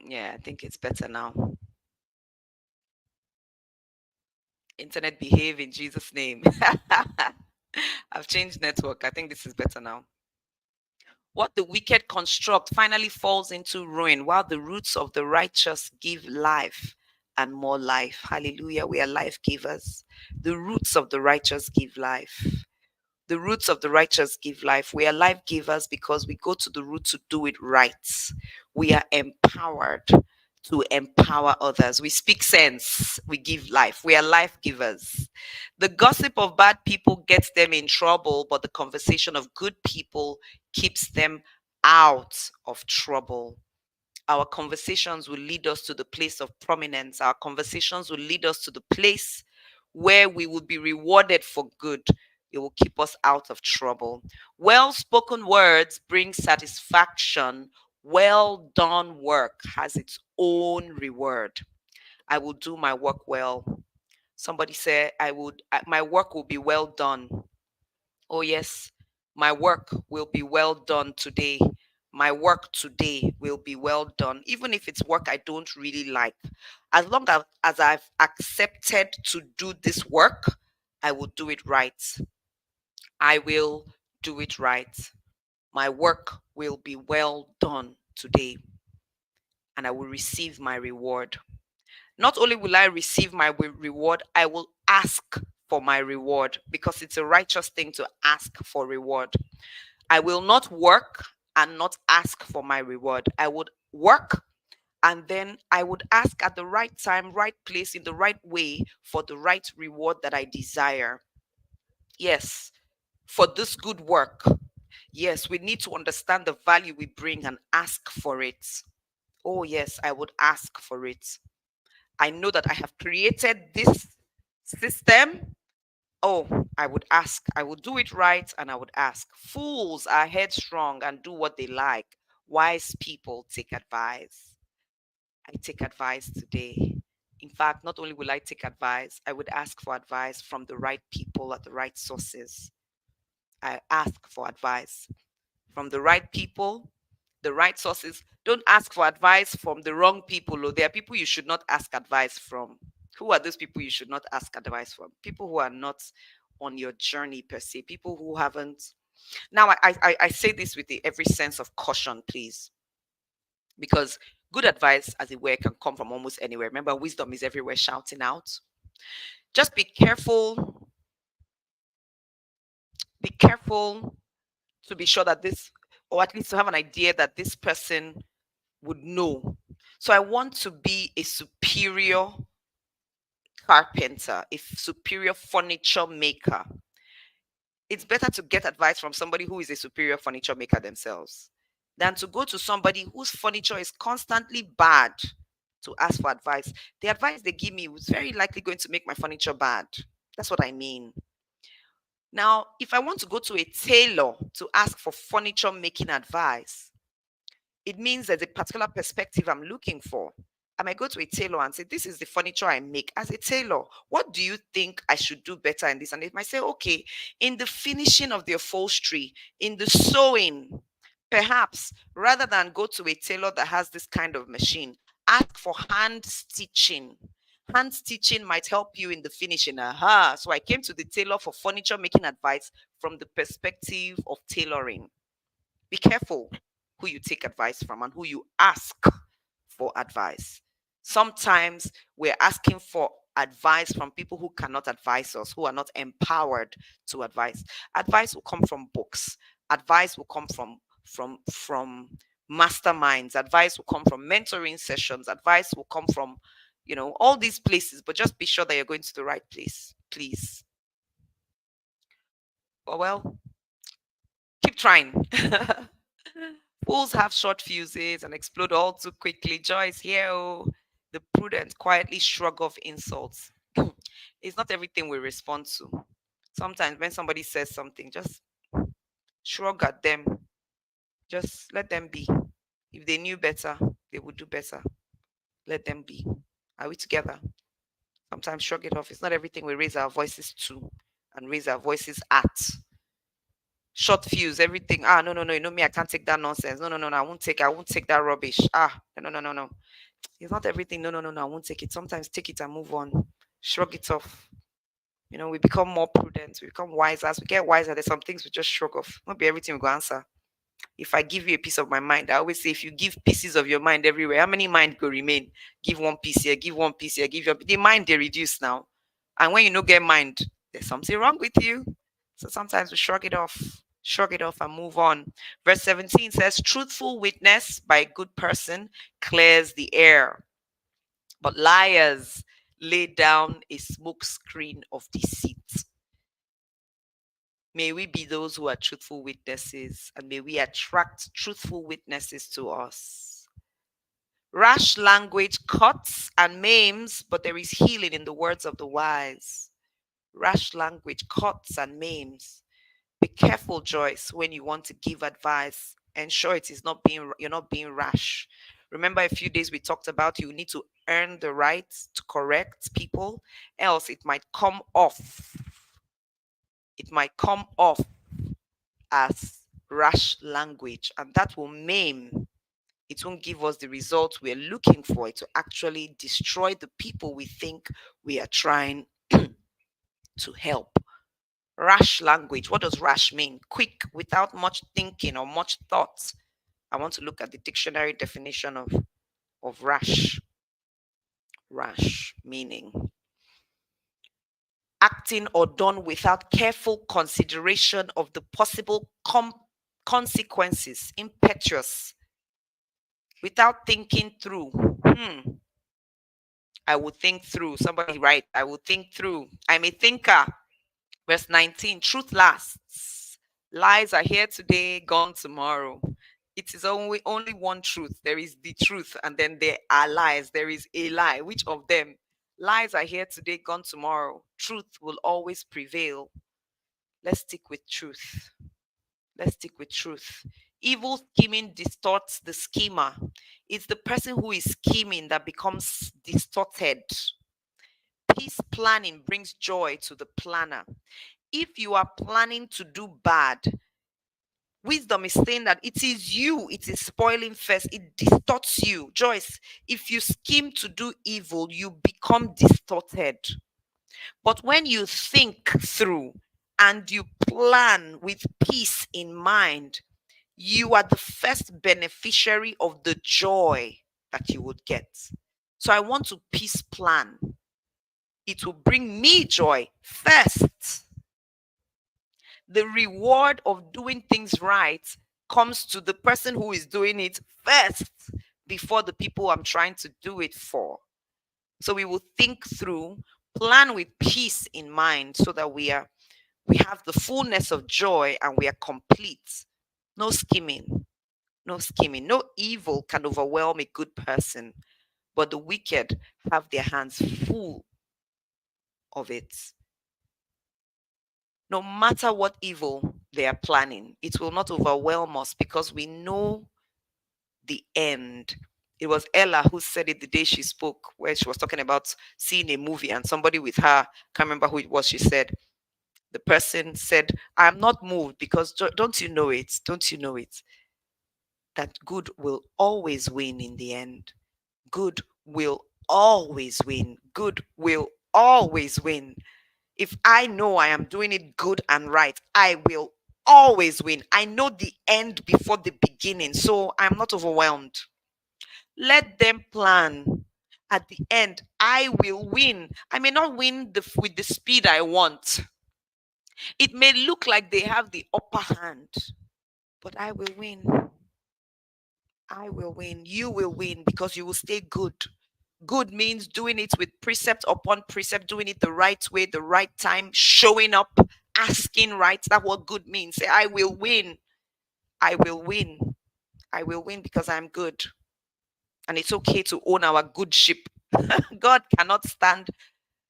Speaker 1: Yeah, I think it's better now. Internet, behave in Jesus' name. I've changed network. I think this is better now. What the wicked construct finally falls into ruin, while the roots of the righteous give life and more life. Hallelujah. We are life givers. The roots of the righteous give life. The roots of the righteous give life. We are life givers because we go to the root to do it right. We are empowered to empower others. We speak sense. We give life. We are life givers. The gossip of bad people gets them in trouble, but the conversation of good people keeps them out of trouble. Our conversations will lead us to the place of prominence. Our conversations will lead us to the place where we will be rewarded for good. It will keep us out of trouble. Well spoken words bring satisfaction. Well done work has its own reward. I will do my work well. Somebody said, my work will be well done. Oh, yes, my work will be well done today. My work today will be well done, even if it's work I don't really like. As long as I've accepted to do this work, I will do it right. I will do it right. My work will be well done today, and I will receive my reward. Not only will I receive my reward, I will ask for my reward, because it's a righteous thing to ask for reward. I will not work and not ask for my reward. I would work and then I would ask at the right time, right place, in the right way for the right reward that I desire. Yes, for this good work. Yes, we need to understand the value we bring and ask for it. Oh, yes, I would ask for it. I know that I have created this System, oh, I would ask. I would do it right and I would ask. Fools are headstrong and do what they like. Wise people take advice. I take advice today. In fact, not only will I take advice, I would ask for advice from the right people at the right sources. I ask for advice from the right people, the right sources. Don't ask for advice from the wrong people. Or there are people you should not ask advice from. Who are those people you should not ask advice from? People who are not on your journey per se. People who haven't. Now, I say this with every sense of caution, please, because good advice, as it were, can come from almost anywhere. Remember, wisdom is everywhere shouting out. Just be careful. Be careful to be sure that this, or at least to have an idea that this person would know. So I want to be a superior carpenter, a superior furniture maker. It's better to get advice from somebody who is a superior furniture maker themselves than to go to somebody whose furniture is constantly bad to ask for advice. The advice they give me was very likely going to make my furniture bad. That's what I mean. Now, if I want to go to a tailor to ask for furniture making advice, it means there's a particular perspective I'm looking for. I might go to a tailor and say, this is the furniture I make. As a tailor, what do you think I should do better in this? And it might say, okay, in the finishing of the upholstery, in the sewing, perhaps rather than go to a tailor that has this kind of machine, ask for hand stitching. Hand stitching might help you in the finishing. Aha. So I came to the tailor for furniture making advice from the perspective of tailoring. Be careful who you take advice from and who you ask for advice. Sometimes we're asking for advice from people who cannot advise us, who are not empowered to advise. Advice will come from books. Advice will come from masterminds. Advice will come from mentoring sessions. Advice will come from, all these places, but just be sure that you're going to the right place, please. Well, keep trying. Fools have short fuses and explode all too quickly. Joyce here, oh, the prudent quietly shrug off insults. It's not everything we respond to. Sometimes when somebody says something, just shrug at them. Just let them be. If they knew better, they would do better. Let them be. Are we together? Sometimes shrug it off. It's not everything we raise our voices to and raise our voices at. Short fuse, everything. Ah, no, no, no. You know me, I can't take that nonsense. No, no, no, no. I won't take that rubbish. Ah, no, no, no, no, no. It's not everything. No, no, no, no. I won't take it. Sometimes take it and move on. Shrug it off. We become more prudent. We become wiser. As we get wiser, there's some things we just shrug off. Not be everything we go answer. If I give you a piece of my mind, I always say, if you give pieces of your mind everywhere, how many mind go remain? Give one piece here, give one piece here, the mind they reduce now. And when you don't get mind, there's something wrong with you. So sometimes we shrug it off and move on. Verse 17 says, truthful witness by a good person clears the air, but liars lay down a smoke screen of deceit. May we be those who are truthful witnesses, and may we attract truthful witnesses to us. Rash language cuts and maims, but there is healing in the words of the wise. Rash language cuts and maims. Be careful, Joyce, when you want to give advice. Ensure you're not being rash. Remember a few days we talked about you need to earn the right to correct people, else it might come off. It might come off as rash language, and that will maim. It won't give us the results we're looking for. It will actually destroy the people we think we are trying to help. Rash language. What does rash mean? Quick, without much thinking or much thought. I want to look at the dictionary definition of rash. Rash meaning acting or done without careful consideration of the possible consequences. Impetuous, without thinking through. I will think through. Somebody write, I will think through. I'm a thinker. Verse 19, truth lasts. Lies are here today, gone tomorrow. It is only one truth. There is the truth, and then there are lies. There is a lie. Which of them Lies are here today, gone tomorrow. Truth will always prevail. Let's stick with truth. Let's stick with truth. Evil scheming distorts the schemer. It's the person who is scheming that becomes distorted. Peace planning brings joy to the planner. If you are planning to do bad, wisdom is saying that it is you, it is spoiling first. It distorts you. Joyce, if you scheme to do evil, you become distorted. But when you think through and you plan with peace in mind, you are the first beneficiary of the joy that you would get. So I want to peace plan. It will bring me joy first. The reward of doing things right comes to the person who is doing it first before the people I'm trying to do it for. So we will think through, plan with peace in mind so that we have the fullness of joy and we are complete. No scheming, no scheming. No evil can overwhelm a good person, but the wicked have their hands full of it. No matter what evil they are planning, it will not overwhelm us because we know the end. It was Ella who said it the day she spoke, where she was talking about seeing a movie and somebody with her, can't remember who it was, she said, the person said, I'm not moved because don't you know it? Don't you know it? That good will always win in the end. Good will always win. Good will always win. If I know I am doing it good and right, I will always win. I know the end before the beginning, so I'm not overwhelmed. Let them plan. At the end, I will win. I may not win with the speed I want. It may look like they have the upper hand, but I will win. I will win. You will win because you will stay good. Good means doing it with precept upon precept, doing it the right way, the right time, showing up, asking right. That's what good means. Say, I will win. I will win. I will win because I'm good. And it's okay to own our good ship. God cannot stand,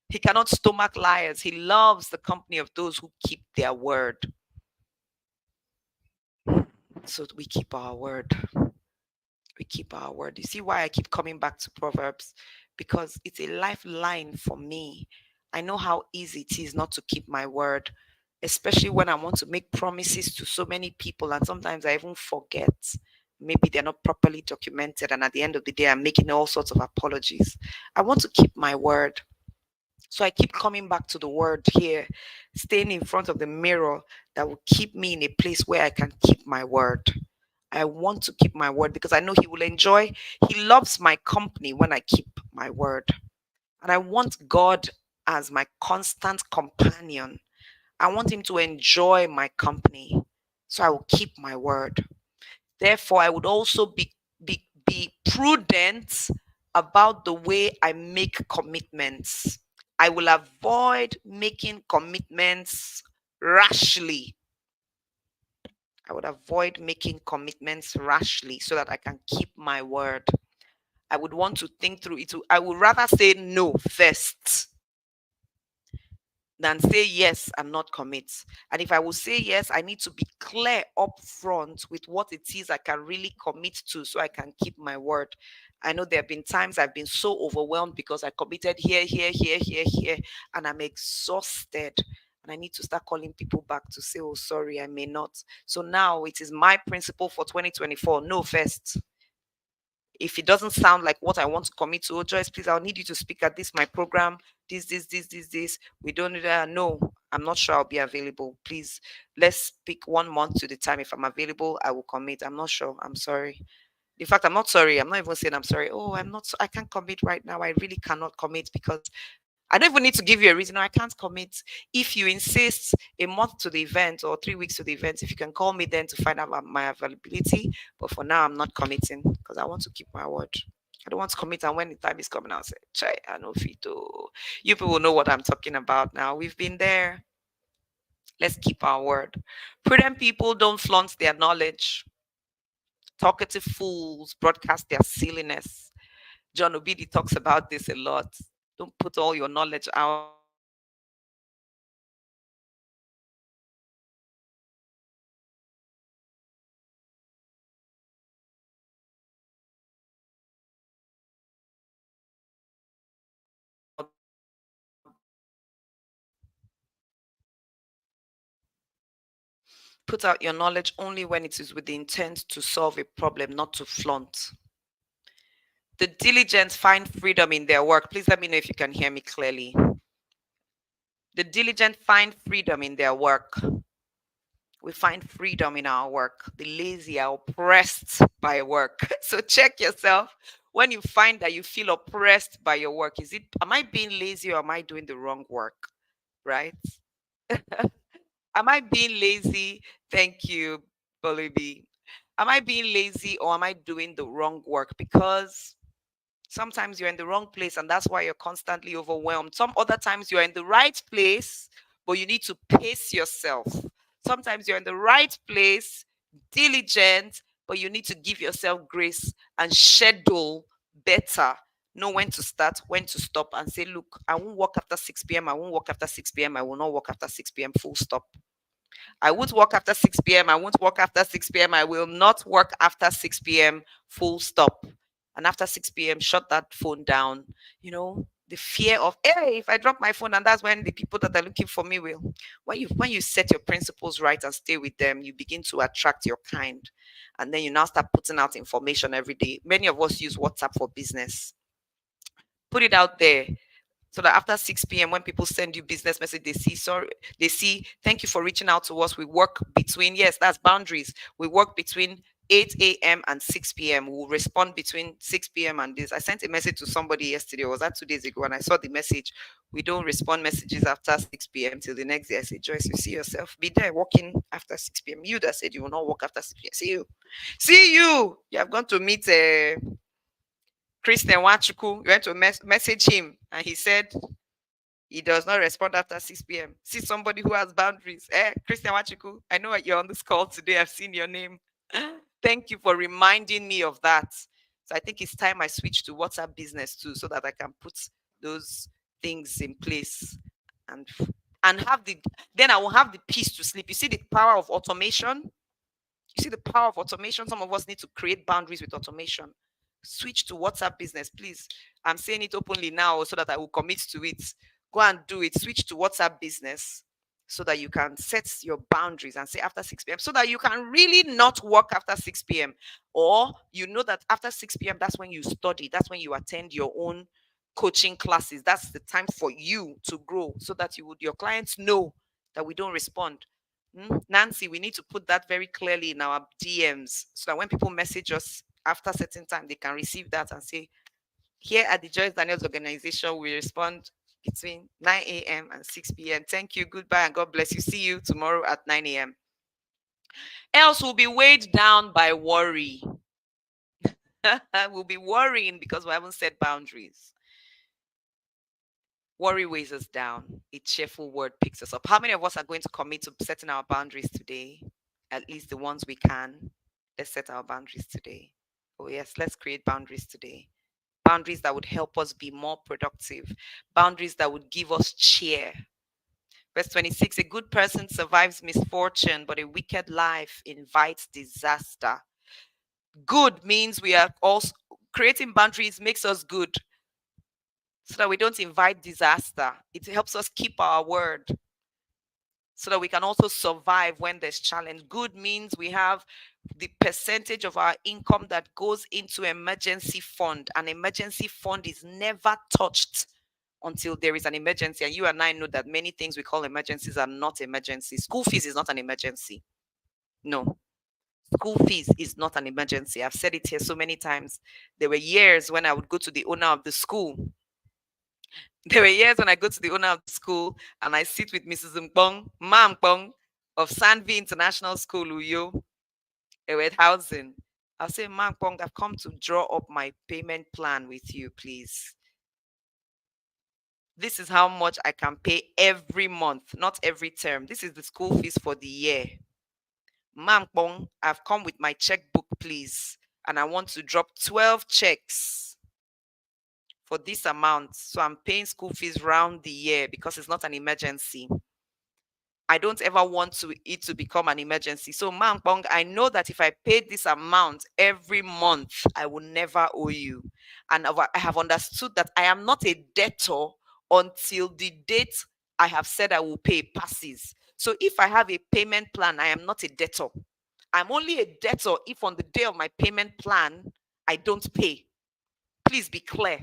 Speaker 1: He cannot stomach liars. He loves the company of those who keep their word. So we keep our word. We keep our word. You see why I keep coming back to Proverbs? Because it's a lifeline for me. I know how easy it is not to keep my word, especially when I want to make promises to so many people, and sometimes I even forget. Maybe they're not properly documented, and at the end of the day, I'm making all sorts of apologies. I want to keep my word. So I keep coming back to the word here, staying in front of the mirror that will keep me in a place where I can keep my word. I want to keep my word because I know He will enjoy. He loves my company when I keep my word. And I want God as my constant companion. I want Him to enjoy my company. So I will keep my word. Therefore, I would also be prudent about the way I make commitments. I will avoid making commitments rashly. I would avoid making commitments rashly so that I can keep my word. I would want to think through it. I would rather say no first than say yes and not commit. And if I will say yes, I need to be clear up front with what it is I can really commit to so I can keep my word. I know there have been times I've been so overwhelmed because I committed here, and I'm exhausted. And I need to start calling people back to say, oh, sorry, I may not. So now it is my principle for 2024. No first. If it doesn't sound like what I want to commit to, oh, Joyce, please, I'll need you to speak at this, my program, this. We don't no, I'm not sure I'll be available. Please, let's pick 1 month to the time. If I'm available, I will commit. I'm not sure. I'm sorry. In fact, I'm not sorry. I'm not even saying I'm sorry. Oh, I can't commit right now. I really cannot commit because I don't even need to give you a reason. No, I can't commit. If you insist a month to the event or 3 weeks to the event, if you can call me then to find out my availability. But for now, I'm not committing because I want to keep my word. I don't want to commit, and when the time is coming, I'll say, "Chai, I know Fito." You people know what I'm talking about now. We've been there. Let's keep our word. Prudent people don't flaunt their knowledge. Talkative fools broadcast their silliness. John Obidi talks about this a lot. Don't put all your knowledge out there. Put out your knowledge only when it is with the intent to solve a problem, not to flaunt. The diligent find freedom in their work. Please let me know if you can hear me clearly. The diligent find freedom in their work. We find freedom in our work. The lazy are oppressed by work. So check yourself. When you find that you feel oppressed by your work, is it, am I being lazy or am I doing the wrong work? Right? Am I being lazy? Thank you, Bolibi. Am I being lazy or am I doing the wrong work? Because sometimes you're in the wrong place and that's why you're constantly overwhelmed. Some other times you're in the right place, but you need to pace yourself. Sometimes you're in the right place, diligent, but you need to give yourself grace and schedule better. Know when to start, when to stop, and say, look, I won't work after 6 p.m. I won't work after 6 p.m. I will not work after 6 p.m. Full stop. I won't work after 6 p.m. I won't work after 6 p.m. I will not work after 6 p.m. Full stop. And after 6 p.m., shut that phone down. You know, the fear of, hey, if I drop my phone, and that's when the people that are looking for me will. When you set your principles right and stay with them, you begin to attract your kind. And then you now start putting out information every day. Many of us use WhatsApp for business. Put it out there so that after 6 p.m. when people send you business message, they see, sorry, they see, thank you for reaching out to us. We work between, yes, that's boundaries. We work between 8 a.m. and 6 p.m. We'll respond between 6 p.m. and this. I sent a message to somebody yesterday, or was that 2 days ago? And I saw the message. We don't respond messages after 6 p.m. till the next day. I said, Joyce, you see yourself, be there working after 6 p.m. You that said you will not work after 6 p.m. See you. See you. You have gone to meet Christian Wachuku. You went to message him and he said he does not respond after 6 p.m. See somebody who has boundaries. Christian Wachuku, I know you're on this call today. I've seen your name. Thank you for reminding me of that. So I think it's time I switch to WhatsApp business too, so that I can put those things in place and have then I will have the peace to sleep. You see the power of automation? You see the power of automation? Some of us need to create boundaries with automation. Switch to WhatsApp business, please. I'm saying it openly now so that I will commit to it. Go and do it. Switch to WhatsApp business so that you can set your boundaries and say after 6 p.m. so that you can really not work after 6 p.m. Or you know that after 6 p.m., that's when you study, that's when you attend your own coaching classes. That's the time for you to grow so that your clients know that we don't respond. Nancy, we need to put that very clearly in our DMs so that when people message us after a certain time, they can receive that and say, here at the Joyce Daniels organization, we respond between 9 a.m. and 6 p.m. Thank you, goodbye, and God bless you. See you tomorrow at 9 a.m. Else we'll be weighed down by worry. We'll be worrying because we haven't set boundaries. Worry weighs us down. A cheerful word picks us up. How many of us are going to commit to setting our boundaries today? At least the ones we can. Let's set our boundaries today. Oh, yes, let's create boundaries today. Boundaries that would help us be more productive. Boundaries that would give us cheer. Verse 26, a good person survives misfortune, but a wicked life invites disaster. Good means we are also creating boundaries makes us good so that we don't invite disaster. It helps us keep our word so that we can also survive when there's challenge. Good means we have the percentage of our income that goes into emergency fund. An emergency fund is never touched until there is an emergency. And you and I know that many things we call emergencies are not emergencies. School fees is not an emergency. No. School fees is not an emergency. I've said it here so many times. There were years when I would go to the owner of the school. There were years when I go to the owner of the school and I sit with Mrs. Mpong, Ma Mpong of Sanvi International School, Uyo, with housing. I'll say, Ma Mpong, I've come to draw up my payment plan with you, please. This is how much I can pay every month, not every term. This is the school fees for the year. Ma Mpong, I've come with my checkbook, please. And I want to drop 12 checks for this amount. So I'm paying school fees round the year because it's not an emergency. I don't ever want it to become an emergency. So, Mampong, I know that if I pay this amount every month, I will never owe you. And I have understood that I am not a debtor until the date I have said I will pay passes. So, if I have a payment plan, I am not a debtor. I'm only a debtor if on the day of my payment plan, I don't pay. Please be clear.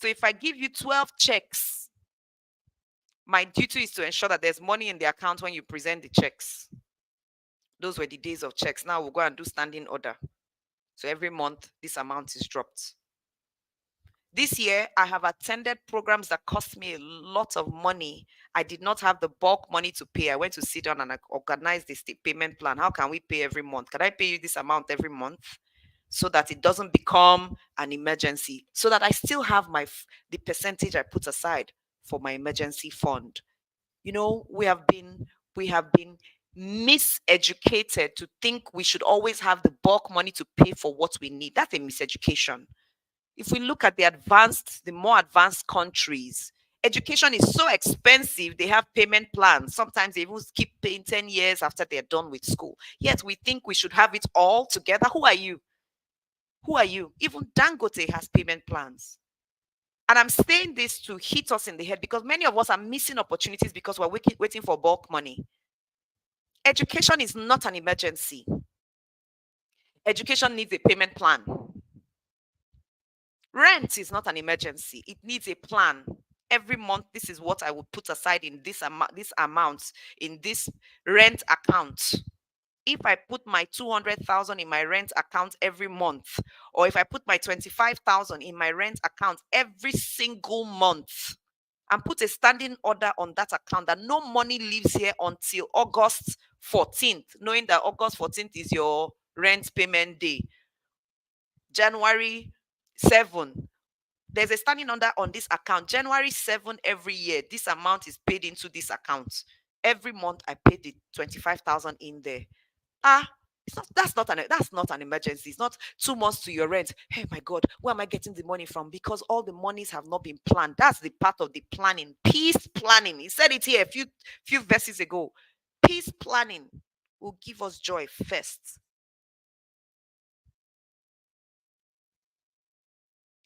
Speaker 1: So, if I give you 12 checks, my duty is to ensure that there's money in the account when you present the checks. Those were the days of checks. Now we'll go and do standing order. So every month, this amount is dropped. This year, I have attended programs that cost me a lot of money. I did not have the bulk money to pay. I went to sit down and I organized this payment plan. How can we pay every month? Can I pay you this amount every month so that it doesn't become an emergency? So that I still have the percentage I put aside for my emergency fund. You know, we have been miseducated to think we should always have the bulk money to pay for what we need. That's a miseducation. If we look at the more advanced countries, education is so expensive, they have payment plans. Sometimes they even keep paying 10 years after they're done with school. Yet we think we should have it all together. Who are you? Who are you? Even Dangote has payment plans. And I'm saying this to hit us in the head because many of us are missing opportunities because we're waiting for bulk money. Education is not an emergency. Education needs a payment plan. Rent is not an emergency. It needs a plan. Every month, this is what I will put aside in this amount in this rent account. If I put my 200,000 in my rent account every month, or if I put my 25,000 in my rent account every single month, and put a standing order on that account that no money leaves here until August 14th, knowing that August 14th is your rent payment day. January 7th, there's a standing order on this account. January 7th every year, this amount is paid into this account. Every month, I pay the 25,000 in there. That's not an emergency. It's not 2 months to your rent. Hey, my God, where am I getting the money from? Because all the monies have not been planned. That's the part of the planning. Peace planning. He said it here a few verses ago. Peace planning will give us joy first.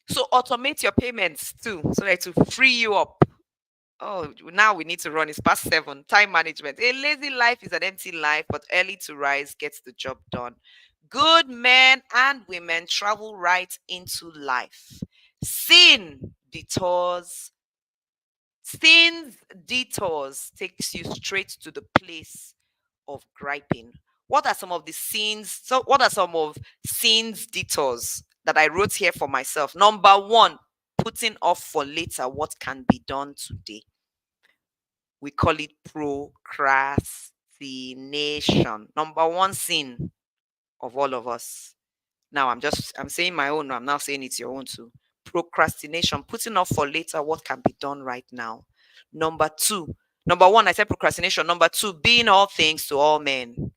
Speaker 1: So automate your payments too, so that to free you up. Oh, now we need to run. It's past 7. Time management. A lazy life is an empty life, but early to rise gets the job done. Good men and women travel right into life. Sin's detours takes you straight to the place of griping. What are some of the sins? So, what are some of sin's detours that I wrote here for myself? Number 1, putting off for later what can be done today. We call it procrastination. Number 1 sin of all of us. Now I'm saying my own. I'm now saying it's your own too. Procrastination, putting off for later what can be done right now. Number 1, I said procrastination. Number 2, being all things to all men.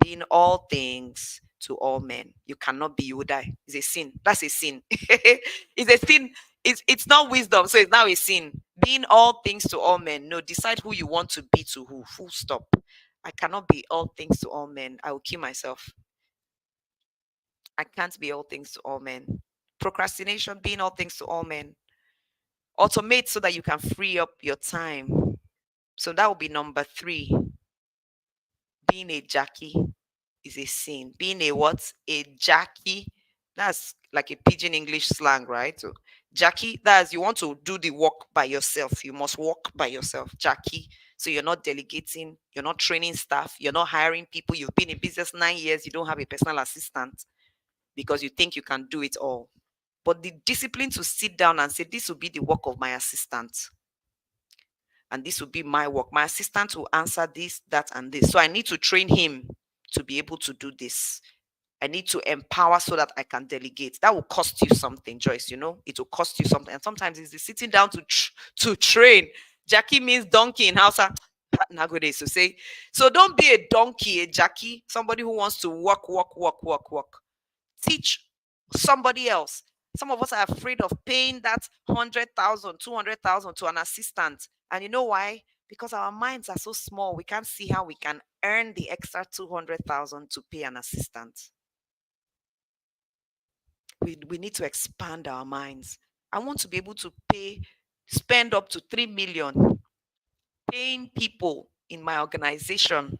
Speaker 1: Being all things to all men. You cannot be, you will die. It's a sin. That's a sin. It's a sin. It's not wisdom, so it's now a sin. Being all things to all men. No, decide who you want to be to who. Full stop. I cannot be all things to all men. I will kill myself. I can't be all things to all men. Procrastination, being all things to all men. Automate so that you can free up your time. So that will be number 3. Being a Jackie is a sin. Being a what? A Jackie. That's like a pidgin English slang, right? So Jackie, that's you want to do the work by yourself. You must work by yourself, Jackie. So you're not delegating, you're not training staff, you're not hiring people. You've been in business 9 years, you don't have a personal assistant because you think you can do it all. But the discipline to sit down and say, this will be the work of my assistant. And this will be my work. My assistant will answer this, that, and this. So I need to train him to be able to do this. I need to empower so that I can delegate. That will cost you something, Joyce. You know, it will cost you something. And sometimes it's the sitting down to train. Jackie means donkey in Hausa. Nowadays to say. So don't be a donkey, a Jackie. Somebody who wants to work. Teach somebody else. Some of us are afraid of paying that 100,000, 200,000 to an assistant. And you know why? Because our minds are so small, we can't see how we can earn the extra 200,000 to pay an assistant. We need to expand our minds. I want to be able to spend up to 3 million paying people in my organization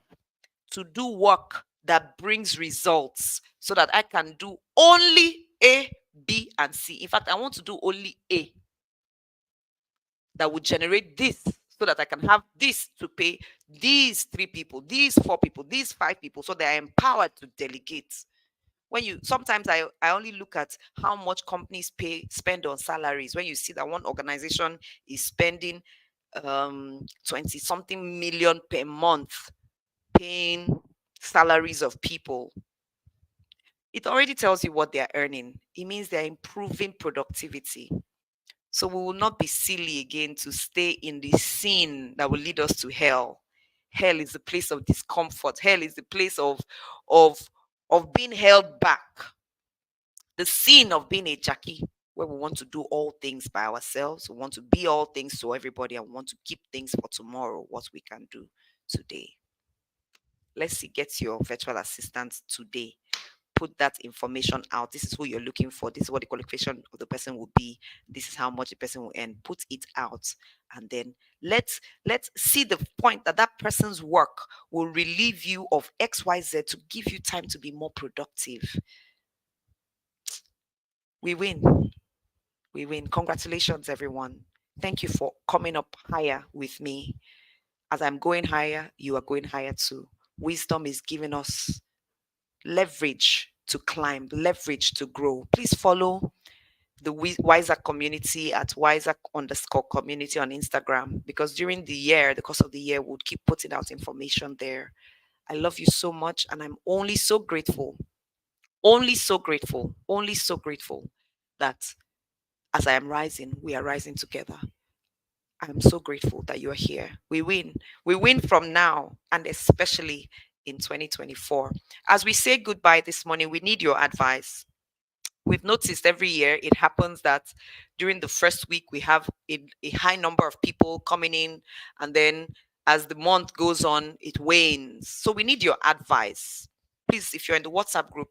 Speaker 1: to do work that brings results so that I can do only A, B, and C. In fact, I want to do only A that would generate this so that I can have this to pay these 3 people, these 4 people, these 5 people, so they are empowered to delegate. When you sometimes I only look at how much companies spend on salaries. When you see that one organization is spending 20 something million per month paying salaries of people, it already tells you what they're earning. It means they're improving productivity. So we will not be silly again to stay in the sin that will lead us to hell. Hell is the place of discomfort. Hell is the place of of being held back. The sin of being a Jackie, where we want to do all things by ourselves, we want to be all things to everybody, and we want to keep things for tomorrow, what we can do today. Let's see, get your virtual assistant today. Put that information out. This is who you're looking for. This is what the qualification of the person will be. This is how much the person will earn. Put it out, and then let's see the point that that person's work will relieve you of XYZ to give you time to be more productive. We win. We win. Congratulations, everyone. Thank you for coming up higher with me. As I'm going higher, you are going higher too. Wisdom is giving us leverage to climb, leverage to grow. Please follow the Wiser community at Wiser_community on Instagram, because during the course of the year, we'll keep putting out information there. I love you so much, and I'm only so grateful, only so grateful that as I am rising, we are rising together. I'm so grateful that you're here. We win. We win from now and especially in 2024. As we say goodbye this morning, we need your advice. We've noticed every year it happens that during the first week we have a high number of people coming in, and then as the month goes on, it wanes. So we need your advice. Please, if you're in the WhatsApp group,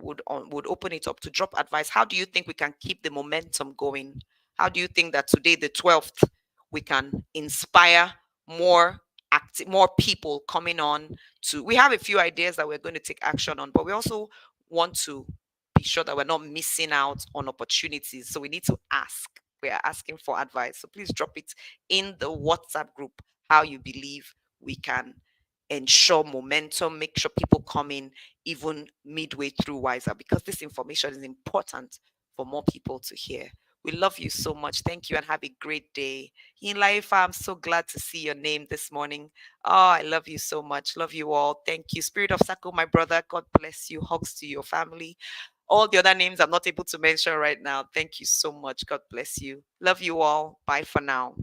Speaker 1: would open it up to drop advice. How do you think we can keep the momentum going? How do you think that today, the 12th, we can inspire more more people coming on to? We have a few ideas that we're going to take action on, but we also want to be sure that we're not missing out on opportunities. So we need to ask. We are asking for advice. So please drop it in the WhatsApp group how you believe we can ensure momentum, make sure people come in even midway through Wiser, because this information is important for more people to hear. We love you so much. Thank you and have a great day. In life, I'm so glad to see your name this morning. Oh, I love you so much. Love you all. Thank you. Spirit of Sako, my brother, God bless you. Hugs to your family. All the other names I'm not able to mention right now. Thank you so much. God bless you. Love you all. Bye for now.